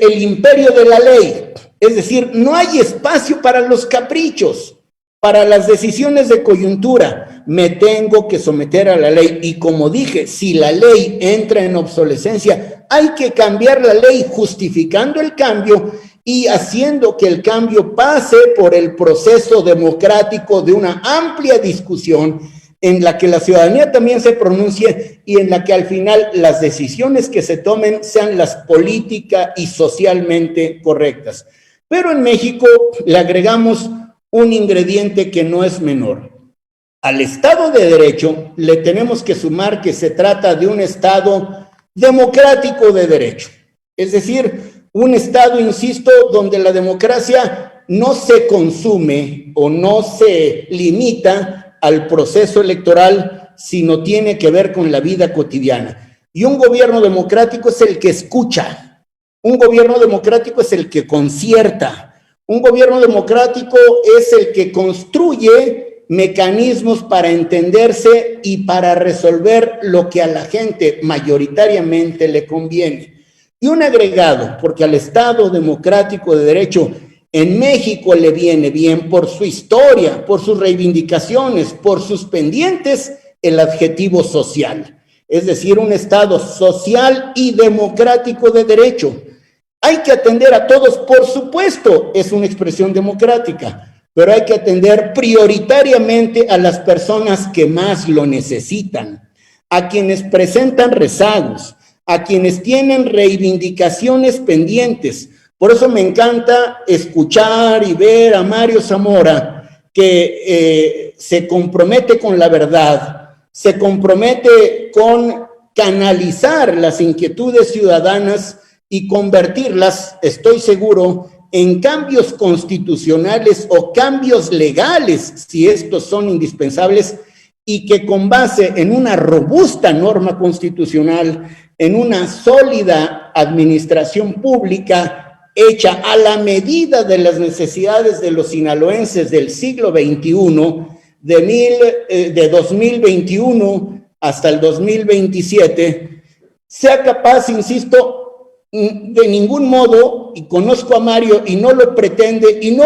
el imperio de la ley. Es decir, no hay espacio para los caprichos, para las decisiones de coyuntura. Me tengo que someter a la ley. Y como dije, si la ley entra en obsolescencia, hay que cambiar la ley justificando el cambio y haciendo que el cambio pase por el proceso democrático de una amplia discusión en la que la ciudadanía también se pronuncie y en la que al final las decisiones que se tomen sean las política y socialmente correctas. Pero en México le agregamos un ingrediente que no es menor. Al Estado de Derecho le tenemos que sumar que se trata de un Estado democrático de derecho. Es decir, un Estado, insisto, donde la democracia no se consume o no se limita al proceso electoral, sino tiene que ver con la vida cotidiana. Y un gobierno democrático es el que escucha, un gobierno democrático es el que concierta, un gobierno democrático es el que construye mecanismos para entenderse y para resolver lo que a la gente mayoritariamente le conviene. Y un agregado, porque al Estado democrático de derecho en México le viene bien por su historia, por sus reivindicaciones, por sus pendientes, el adjetivo social. Es decir, un Estado social y democrático de derecho. Hay que atender a todos, por supuesto, es una expresión democrática, pero hay que atender prioritariamente a las personas que más lo necesitan, a quienes presentan rezagos, a quienes tienen reivindicaciones pendientes. Por eso me encanta escuchar y ver a Mario Zamora, que se compromete con la verdad, se compromete con canalizar las inquietudes ciudadanas y convertirlas, estoy seguro, en cambios constitucionales o cambios legales, si estos son indispensables, y que con base en una robusta norma constitucional, en una sólida administración pública hecha a la medida de las necesidades de los sinaloenses del siglo XXI, de 2021 hasta el 2027, sea capaz, insisto, de ningún modo, y conozco a Mario y no lo pretende y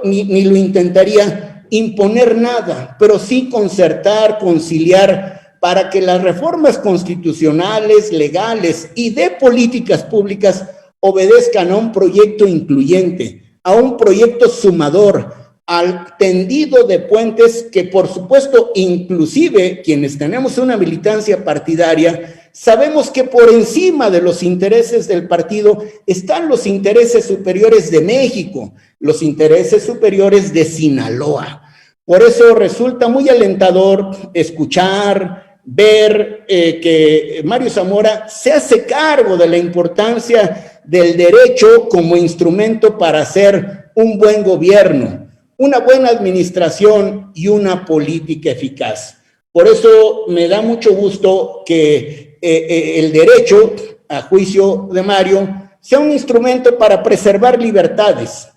ni lo intentaría imponer nada, pero sí concertar, conciliar, para que las reformas constitucionales, legales y de políticas públicas obedezcan a un proyecto incluyente, a un proyecto sumador, al tendido de puentes que, por supuesto, inclusive quienes tenemos una militancia partidaria, sabemos que por encima de los intereses del partido están los intereses superiores de México, los intereses superiores de Sinaloa. Por eso resulta muy alentador escuchar, ver que Mario Zamora se hace cargo de la importancia del derecho como instrumento para hacer un buen gobierno, una buena administración y una política eficaz. Por eso me da mucho gusto que el derecho, a juicio de Mario, sea un instrumento para preservar libertades,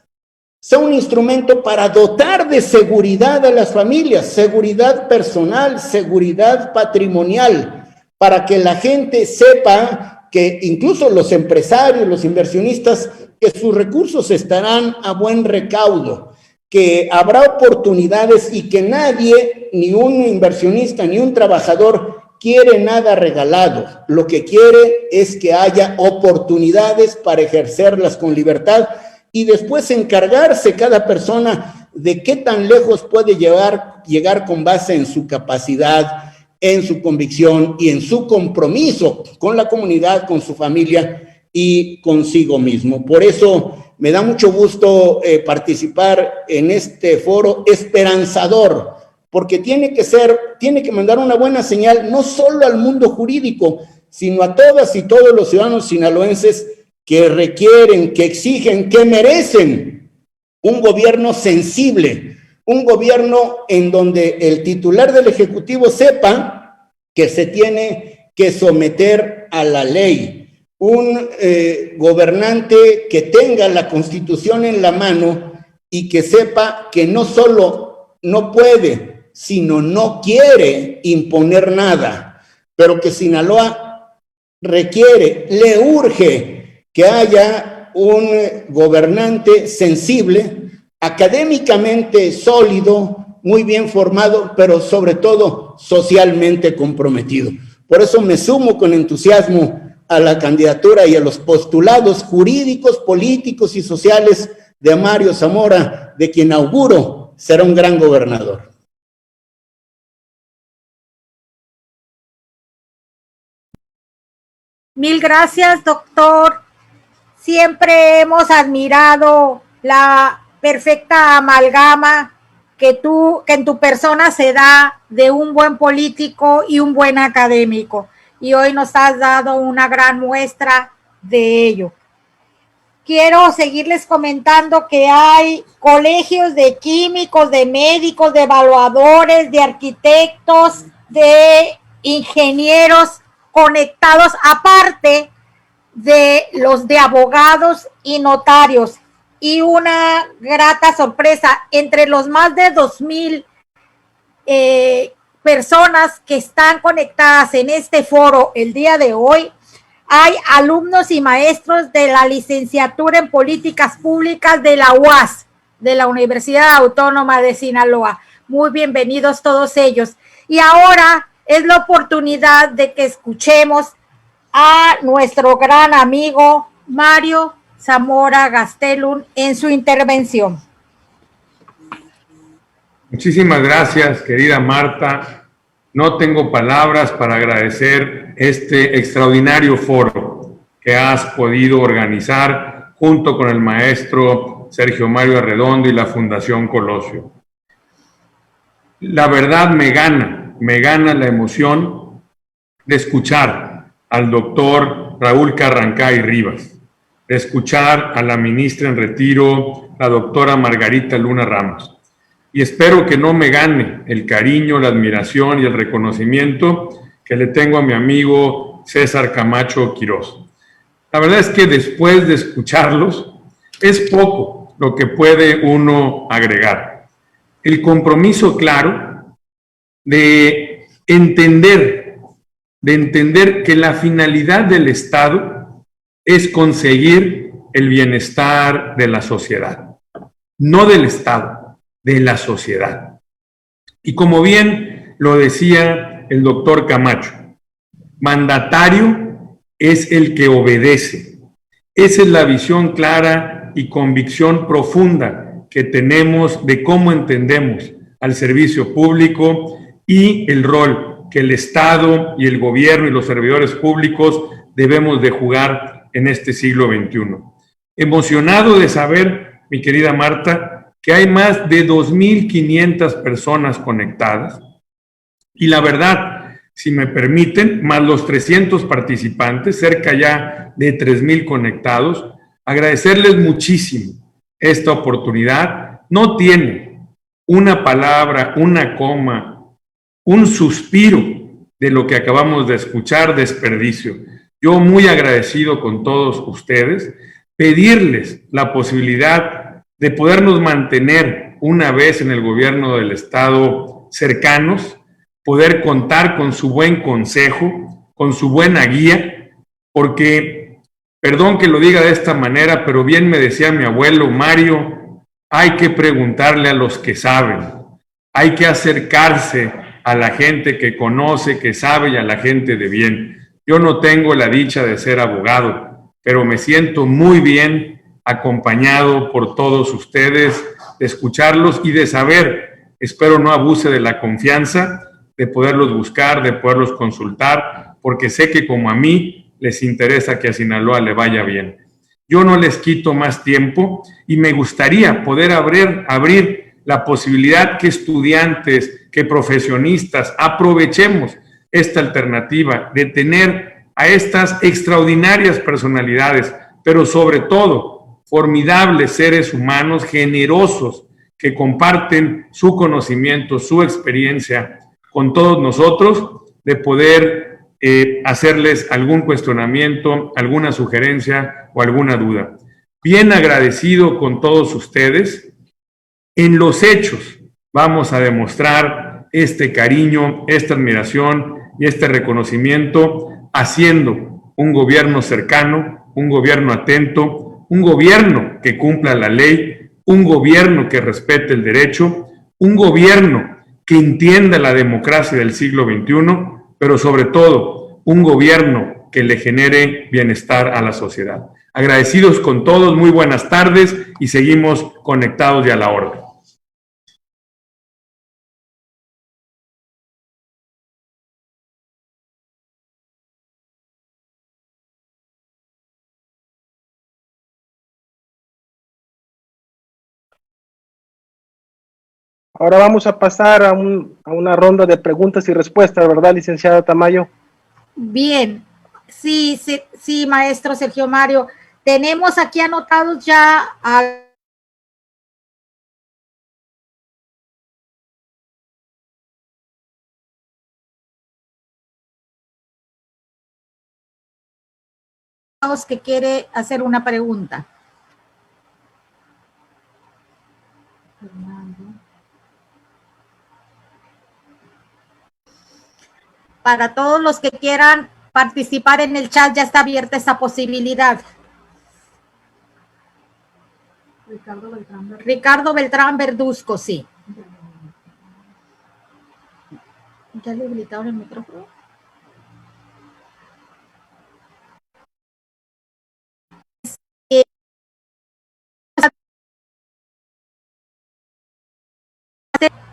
sea un instrumento para dotar de seguridad a las familias, seguridad personal, seguridad patrimonial, para que la gente sepa que incluso los empresarios, los inversionistas, que sus recursos estarán a buen recaudo, que habrá oportunidades y que nadie, ni un inversionista, ni un trabajador, quiere nada regalado. Lo que quiere es que haya oportunidades para ejercerlas con libertad y después encargarse cada persona de qué tan lejos puede llegar con base en su capacidad, en su convicción y en su compromiso con la comunidad, con su familia y consigo mismo. Por eso me da mucho gusto participar en este foro esperanzador, porque tiene que mandar una buena señal no solo al mundo jurídico, sino a todas y todos los ciudadanos sinaloenses que requieren, que exigen, que merecen un gobierno sensible, un gobierno en donde el titular del Ejecutivo sepa que se tiene que someter a la ley, un gobernante que tenga la Constitución en la mano y que sepa que no solo no puede, sino no quiere imponer nada, pero que Sinaloa requiere, le urge que haya un gobernante sensible, académicamente sólido, muy bien formado, pero sobre todo socialmente comprometido. Por eso me sumo con entusiasmo a la candidatura y a los postulados jurídicos, políticos y sociales de Mario Zamora, de quien auguro será un gran gobernador. Mil gracias, doctor. Siempre hemos admirado la perfecta amalgama que en tu persona se da de un buen político y un buen académico. Y hoy nos has dado una gran muestra de ello. Quiero seguirles comentando que hay colegios de químicos, de médicos, de evaluadores, de arquitectos, de ingenieros conectados, aparte de los de abogados y notarios. Y una grata sorpresa, entre los más de 2,000 personas que están conectadas en este foro el día de hoy, hay alumnos y maestros de la licenciatura en políticas públicas de la UAS, de la Universidad Autónoma de Sinaloa. Muy bienvenidos todos ellos. Y ahora es la oportunidad de que escuchemos a nuestro gran amigo Mario Zamora Gastelum en su intervención. Muchísimas gracias, querida Marta. No tengo palabras para agradecer este extraordinario foro que has podido organizar junto con el maestro Sergio Mario Arredondo y la Fundación Colosio. La verdad me gana la emoción de escuchar al doctor Raúl Carrancay Rivas, de escuchar a la ministra en retiro, la doctora Margarita Luna Ramos. Y espero que no me gane el cariño, la admiración y el reconocimiento que le tengo a mi amigo César Camacho Quirós. La verdad es que después de escucharlos, es poco lo que puede uno agregar. El compromiso claro de entender que la finalidad del Estado es conseguir el bienestar de la sociedad, no del Estado, de la sociedad. Y como bien lo decía el doctor Camacho, mandatario es el que obedece. Esa es la visión clara y convicción profunda que tenemos de cómo entendemos al servicio público y el rol que el Estado y el gobierno y los servidores públicos debemos de jugar en este siglo XXI. Emocionado de saber, mi querida Marta, que hay más de 2.500 personas conectadas y la verdad, si me permiten, más los 300 participantes, cerca ya de 3.000 conectados, agradecerles muchísimo esta oportunidad. No tiene una palabra, una coma, un suspiro de lo que acabamos de escuchar, desperdicio. Yo muy agradecido con todos ustedes, pedirles la posibilidad de podernos mantener una vez en el gobierno del Estado cercanos, poder contar con su buen consejo, con su buena guía, porque, perdón que lo diga de esta manera, pero bien me decía mi abuelo Mario, hay que preguntarle a los que saben, hay que acercarse a la gente que conoce, que sabe y a la gente de bien. Yo no tengo la dicha de ser abogado, pero me siento muy bien acompañado por todos ustedes, de escucharlos y de saber, espero no abuse de la confianza, de poderlos buscar, de poderlos consultar, porque sé que como a mí les interesa que a Sinaloa le vaya bien. Yo no les quito más tiempo y me gustaría poder abrir la posibilidad que estudiantes, que profesionistas aprovechemos esta alternativa de tener a estas extraordinarias personalidades, pero sobre todo formidables seres humanos generosos que comparten su conocimiento, su experiencia con todos nosotros, de poder hacerles algún cuestionamiento, alguna sugerencia o alguna duda. Bien agradecido con todos ustedes. En los hechos vamos a demostrar este cariño, esta admiración y este reconocimiento haciendo un gobierno cercano, un gobierno atento, un gobierno que cumpla la ley, un gobierno que respete el derecho, un gobierno que entienda la democracia del siglo XXI, pero sobre todo un gobierno que le genere bienestar a la sociedad. Agradecidos con todos, muy buenas tardes y seguimos conectados y a la orden. Ahora vamos a pasar a una ronda de preguntas y respuestas, ¿verdad, licenciada Tamayo? Bien, sí, maestro Sergio Mario. Tenemos aquí anotados ya a los que quiere hacer una pregunta. Para todos los que quieran participar en el chat, ya está abierta esa posibilidad. Ricardo Beltrán Verduzco, sí. ¿Ya le habilitaron el micrófono?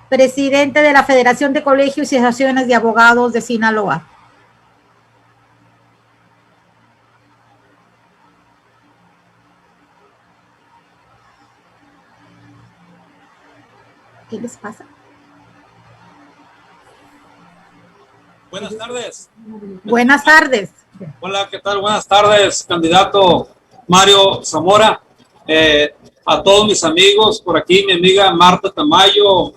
presidente de la Federación de Colegios y Asociaciones de Abogados de Sinaloa. ¿Qué les pasa? Buenas tardes. Buenas tardes. Hola, ¿qué tal? Buenas tardes, candidato Mario Zamora. A todos mis amigos, por aquí mi amiga Marta Tamayo,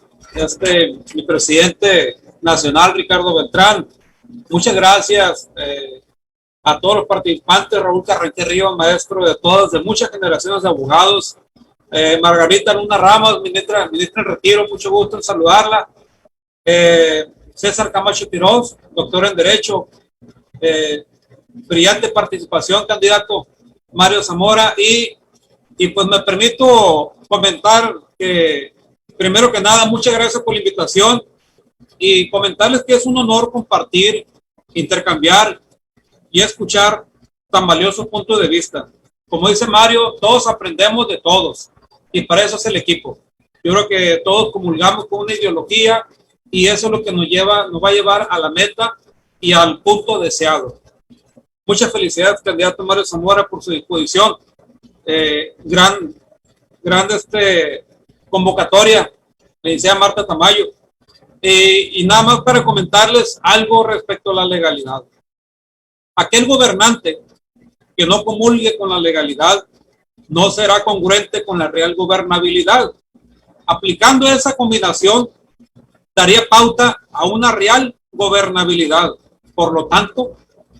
mi presidente nacional Ricardo Beltrán. Muchas gracias a todos los participantes, Raúl Carranquilla, maestro de todas, de muchas generaciones de abogados. Margarita Luna Ramos, ministra en retiro, mucho gusto en saludarla. César Camacho Quiroz, doctor en Derecho. Brillante participación, candidato Mario Zamora. Y pues me permito comentar que, primero que nada, muchas gracias por la invitación y comentarles que es un honor compartir, intercambiar y escuchar tan valiosos puntos de vista. Como dice Mario, todos aprendemos de todos y para eso es el equipo. Yo creo que todos comulgamos con una ideología y eso es lo que nos va a llevar a la meta y al punto deseado. Muchas felicidades, candidato Mario Zamora, por su disposición. Gran convocatoria, le decía Marta Tamayo. Y nada más para comentarles algo respecto a la legalidad. Aquel gobernante que no comulgue con la legalidad no será congruente con la real gobernabilidad. Aplicando esa combinación, daría pauta a una real gobernabilidad. Por lo tanto,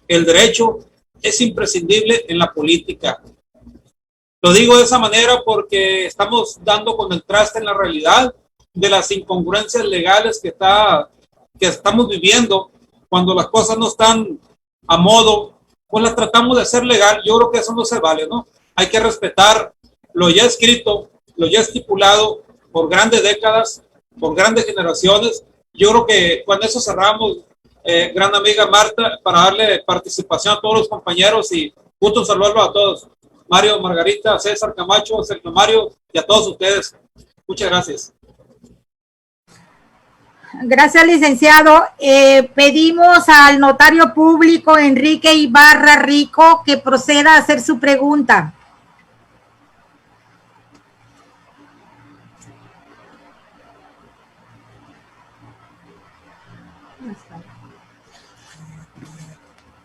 el derecho es imprescindible en la política. Lo digo de esa manera porque estamos dando con el traste en la realidad de las incongruencias legales que estamos viviendo. Cuando las cosas no están a modo, pues las tratamos de hacer legal. Yo creo que eso no se vale, ¿no? Hay que respetar lo ya escrito, lo ya estipulado por grandes décadas, por grandes generaciones. Yo creo que con eso cerramos, gran amiga Marta, para darle participación a todos los compañeros y gusto saludarlos a todos. Mario, Margarita, César Camacho, Sergio Mario y a todos ustedes. Muchas gracias. Gracias, licenciado. Pedimos al notario público Enrique Ibarra Rico que proceda a hacer su pregunta.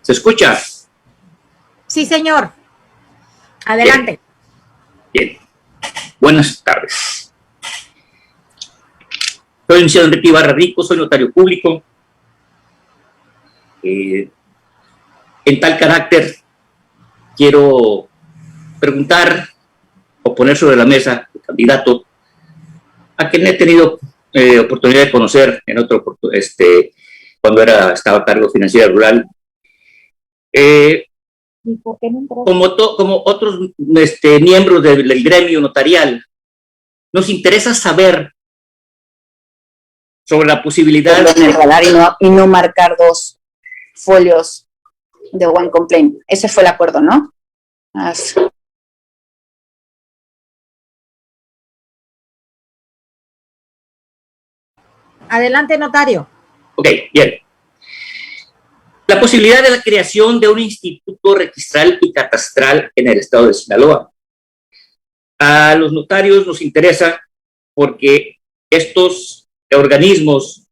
¿Se escucha? Sí, señor. Adelante. Bien. Buenas tardes. Soy el licenciado Enrique Ibarra Rico, soy notario público. En tal carácter, quiero preguntar o poner sobre la mesa el candidato a quien he tenido oportunidad de conocer en otro cuando estaba a cargo de Financiera Rural. Como otros miembros del gremio notarial, nos interesa saber sobre la posibilidad en el radar y no marcar 2 folios de one complaint. Ese fue el acuerdo, ¿no? Adelante, notario. Ok, bien. La posibilidad de la creación de un instituto registral y catastral en el estado de Sinaloa. A los notarios nos interesa porque estos organismos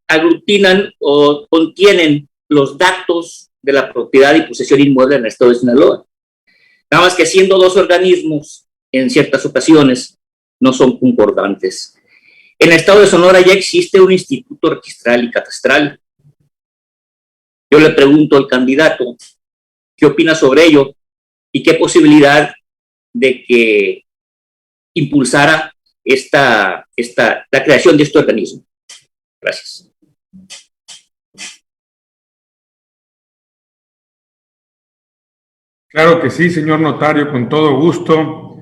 aglutinan o contienen los datos de la propiedad y posesión inmueble en el estado de Sinaloa. Nada más que siendo 2 organismos, en ciertas ocasiones, no son concordantes. En el estado de Sonora ya existe un instituto registral y catastral. Yo le pregunto al candidato qué opina sobre ello y qué posibilidad de que impulsara la creación de este organismo. Gracias. Claro que sí, señor notario, con todo gusto.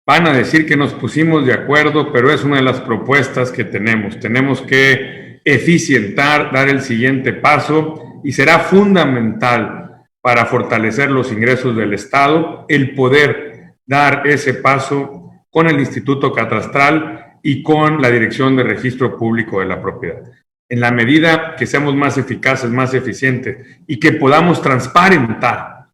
Van a decir que nos pusimos de acuerdo, pero es una de las propuestas que tenemos. Tenemos que eficientar, dar el siguiente paso y será fundamental para fortalecer los ingresos del Estado el poder dar ese paso con el Instituto Catastral y con la Dirección de Registro Público de la Propiedad. En la medida que seamos más eficaces, más eficientes y que podamos transparentar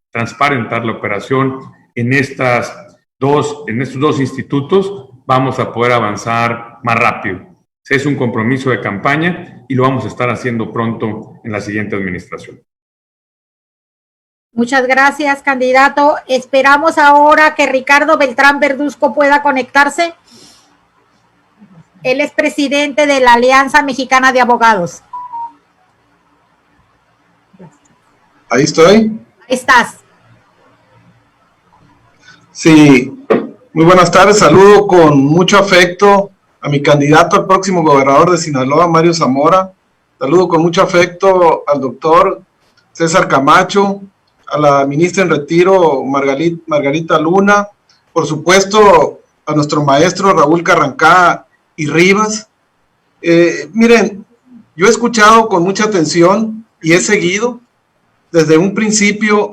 la operación en estos dos institutos, vamos a poder avanzar más rápido. Es un compromiso de campaña y lo vamos a estar haciendo pronto en la siguiente administración. Muchas gracias, candidato. Esperamos ahora que Ricardo Beltrán Verduzco pueda conectarse. Él es presidente de la Alianza Mexicana de Abogados. Ahí estoy. Ahí estás. Sí, muy buenas tardes. Saludo con mucho afecto a mi candidato al próximo gobernador de Sinaloa, Mario Zamora. Saludo con mucho afecto al doctor César Camacho, a la ministra en retiro, Margarita Luna, por supuesto a nuestro maestro Raúl Carrancá y Rivas. Miren, yo he escuchado con mucha atención y he seguido desde un principio.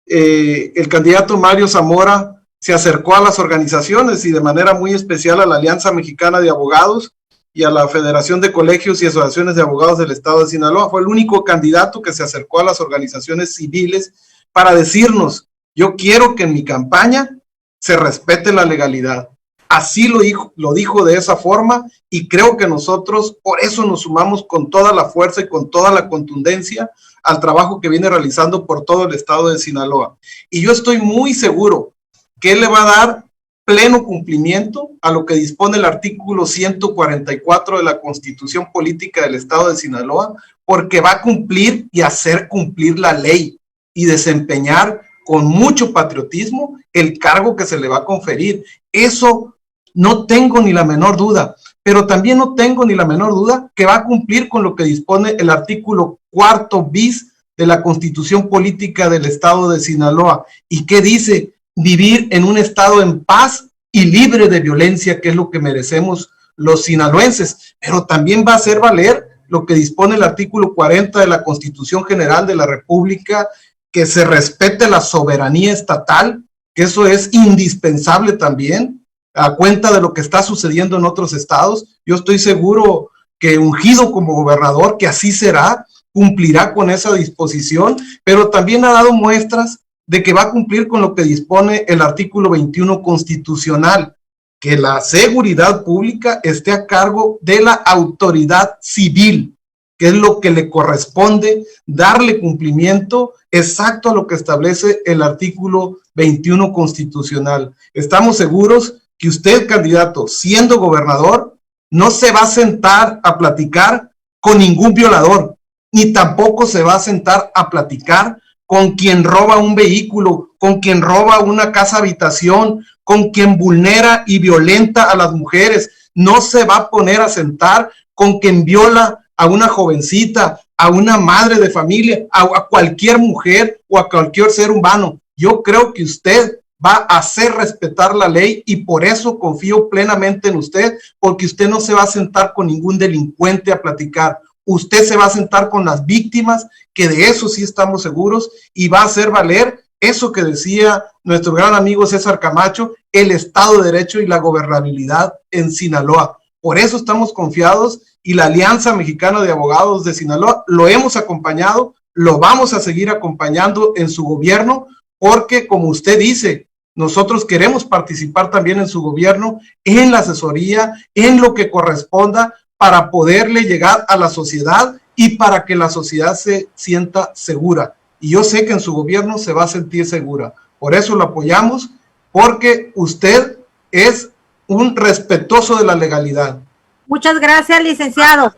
El candidato Mario Zamora se acercó a las organizaciones y de manera muy especial a la Alianza Mexicana de Abogados y a la Federación de Colegios y Asociaciones de Abogados del Estado de Sinaloa. Fue el único candidato que se acercó a las organizaciones civiles para decirnos: yo quiero que en mi campaña se respete la legalidad. Así lo dijo de esa forma, y creo que nosotros por eso nos sumamos con toda la fuerza y con toda la contundencia al trabajo que viene realizando por todo el estado de Sinaloa. Y yo estoy muy seguro que él le va a dar pleno cumplimiento a lo que dispone el artículo 144 de la Constitución Política del estado de Sinaloa, porque va a cumplir y hacer cumplir la ley y desempeñar con mucho patriotismo el cargo que se le va a conferir. Eso no tengo ni la menor duda, pero también no tengo ni la menor duda que va a cumplir con lo que dispone el artículo 4 bis de la Constitución Política del estado de Sinaloa, y que dice: vivir en un estado en paz y libre de violencia, que es lo que merecemos los sinaloenses. Pero también va a hacer valer lo que dispone el artículo 40 de la Constitución General de la República, que se respete la soberanía estatal, que eso es indispensable también, a cuenta de lo que está sucediendo en otros estados. Yo estoy seguro que, ungido como gobernador, que así será, cumplirá con esa disposición, pero también ha dado muestras de que va a cumplir con lo que dispone el artículo 21 constitucional, que la seguridad pública esté a cargo de la autoridad civil, que es lo que le corresponde darle cumplimiento exacto a lo que establece el artículo 21 constitucional. Estamos seguros que usted, candidato, siendo gobernador, no se va a sentar a platicar con ningún violador, ni tampoco se va a sentar a platicar con quien roba un vehículo, con quien roba una casa habitación, con quien vulnera y violenta a las mujeres. No se va a poner a sentar con quien viola a una jovencita, a una madre de familia, a cualquier mujer o a cualquier ser humano. Yo creo que usted va a hacer respetar la ley, y por eso confío plenamente en usted, porque usted no se va a sentar con ningún delincuente a platicar. Usted se va a sentar con las víctimas, que de eso sí estamos seguros, y va a hacer valer eso que decía nuestro gran amigo César Camacho: el Estado de Derecho y la gobernabilidad en Sinaloa. Por eso estamos confiados, y la Alianza Mexicana de Abogados de Sinaloa lo hemos acompañado, lo vamos a seguir acompañando en su gobierno, porque, como usted dice, nosotros queremos participar también en su gobierno, en la asesoría, en lo que corresponda, para poderle llegar a la sociedad y para que la sociedad se sienta segura. Y yo sé que en su gobierno se va a sentir segura. Por eso lo apoyamos, porque usted es un respetuoso de la legalidad. Muchas gracias, licenciado.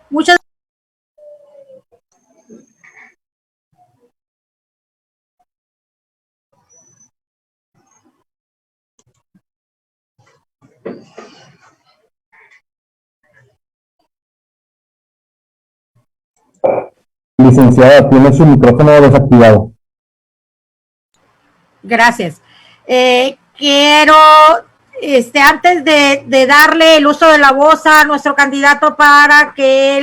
Muchas Licenciada, tiene su micrófono desactivado. gracias. Quiero, antes de darle el uso de la voz a nuestro candidato para que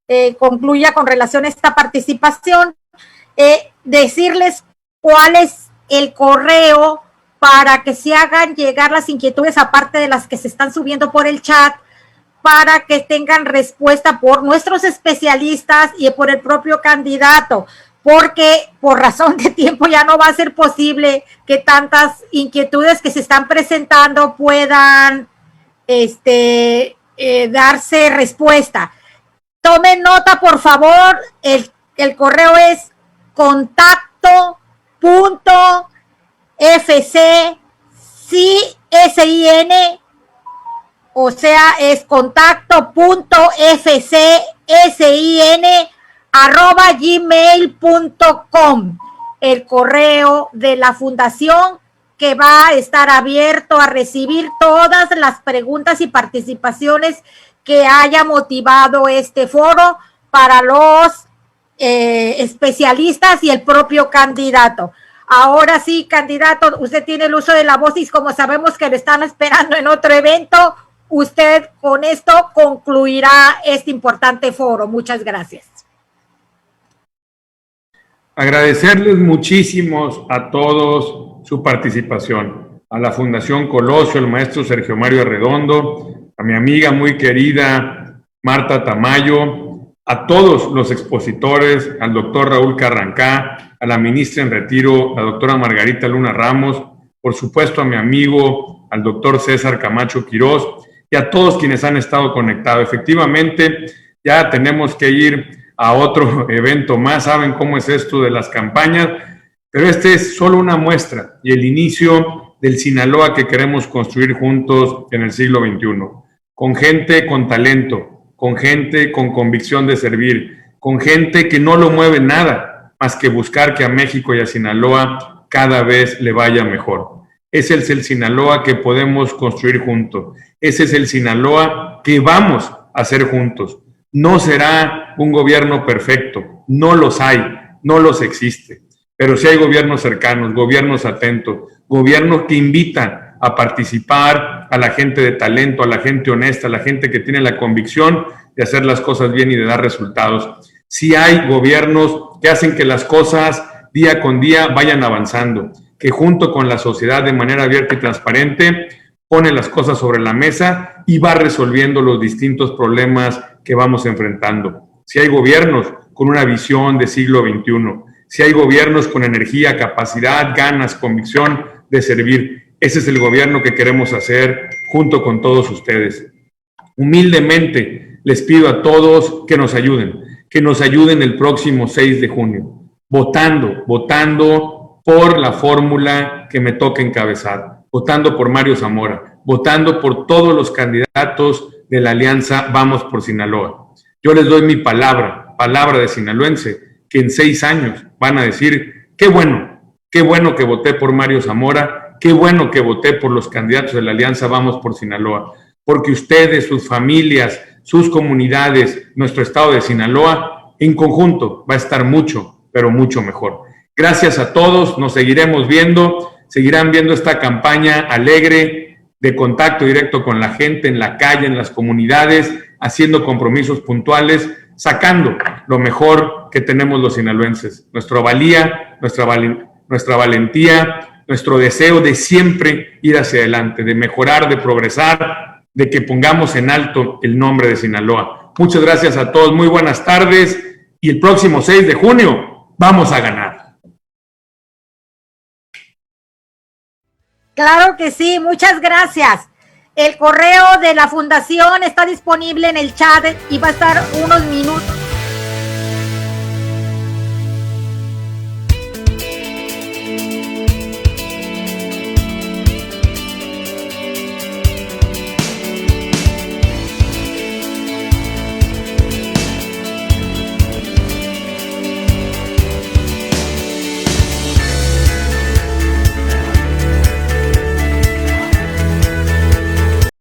él concluya con relación a esta participación, decirles cuál es el correo para que se hagan llegar las inquietudes, aparte de las que se están subiendo por el chat, para que tengan respuesta por nuestros especialistas y por el propio candidato, porque por razón de tiempo ya no va a ser posible que tantas inquietudes que se están presentando puedan darse respuesta. Tomen nota, por favor, el correo es contacto.fcsin, o sea, es contacto.fcsin@gmail.com, el correo de la fundación, que va a estar abierto a recibir todas las preguntas y participaciones que haya motivado este foro para los especialistas y el propio candidato. Ahora sí, candidato, usted tiene el uso de la voz y como sabemos que lo están esperando en otro evento, usted con esto concluirá este importante foro. Muchas gracias. Agradecerles muchísimo a todos su participación, a la Fundación Colosio, al maestro Sergio Mario Arredondo, a mi amiga muy querida Marta Tamayo, a todos los expositores, al doctor Raúl Carrancá, a la ministra en retiro, la doctora Margarita Luna Ramos, por supuesto a mi amigo, al doctor César Camacho Quirós, y a todos quienes han estado conectados. Efectivamente, ya tenemos que ir a otro evento más, saben cómo es esto de las campañas, pero este es solo una muestra y el inicio del Sinaloa que queremos construir juntos en el siglo XXI, con gente con talento, con gente con convicción de servir, con gente que no lo mueve nada más que buscar que a México y a Sinaloa cada vez le vaya mejor. Ese es el Sinaloa que podemos construir juntos. Ese es el Sinaloa que vamos a hacer juntos. No será un gobierno perfecto, no los hay, no los existe, pero sí hay gobiernos cercanos, gobiernos atentos, gobiernos que invitan a participar a la gente de talento, a la gente honesta, a la gente que tiene la convicción de hacer las cosas bien y de dar resultados. Sí hay gobiernos que hacen que las cosas día con día vayan avanzando, que junto con la sociedad de manera abierta y transparente pone las cosas sobre la mesa y va resolviendo los distintos problemas que vamos enfrentando. Si hay gobiernos con una visión de siglo XXI, si hay gobiernos con energía, capacidad, ganas, convicción de servir, ese es el gobierno que queremos hacer junto con todos ustedes. Humildemente les pido a todos que nos ayuden el próximo 6 de junio, votando por la fórmula que me toca encabezar, votando por Mario Zamora, votando por todos los candidatos de la alianza Vamos por Sinaloa. Yo les doy mi palabra de sinaloense, que en 6 años van a decir, qué bueno que voté por Mario Zamora, qué bueno que voté por los candidatos de la alianza Vamos por Sinaloa, porque ustedes, sus familias, sus comunidades, nuestro estado de Sinaloa, en conjunto va a estar mucho, pero mucho mejor. Gracias a todos, nos seguiremos viendo, seguirán viendo esta campaña alegre de contacto directo con la gente en la calle, en las comunidades, haciendo compromisos puntuales, sacando lo mejor que tenemos los sinaloenses, nuestra valía, nuestra valentía, nuestro deseo de siempre ir hacia adelante, de mejorar, de progresar, de que pongamos en alto el nombre de Sinaloa. Muchas gracias a todos, muy buenas tardes y el próximo 6 de junio vamos a ganar. Claro que sí, muchas gracias. El correo de la fundación está disponible en el chat y va a estar unos minutos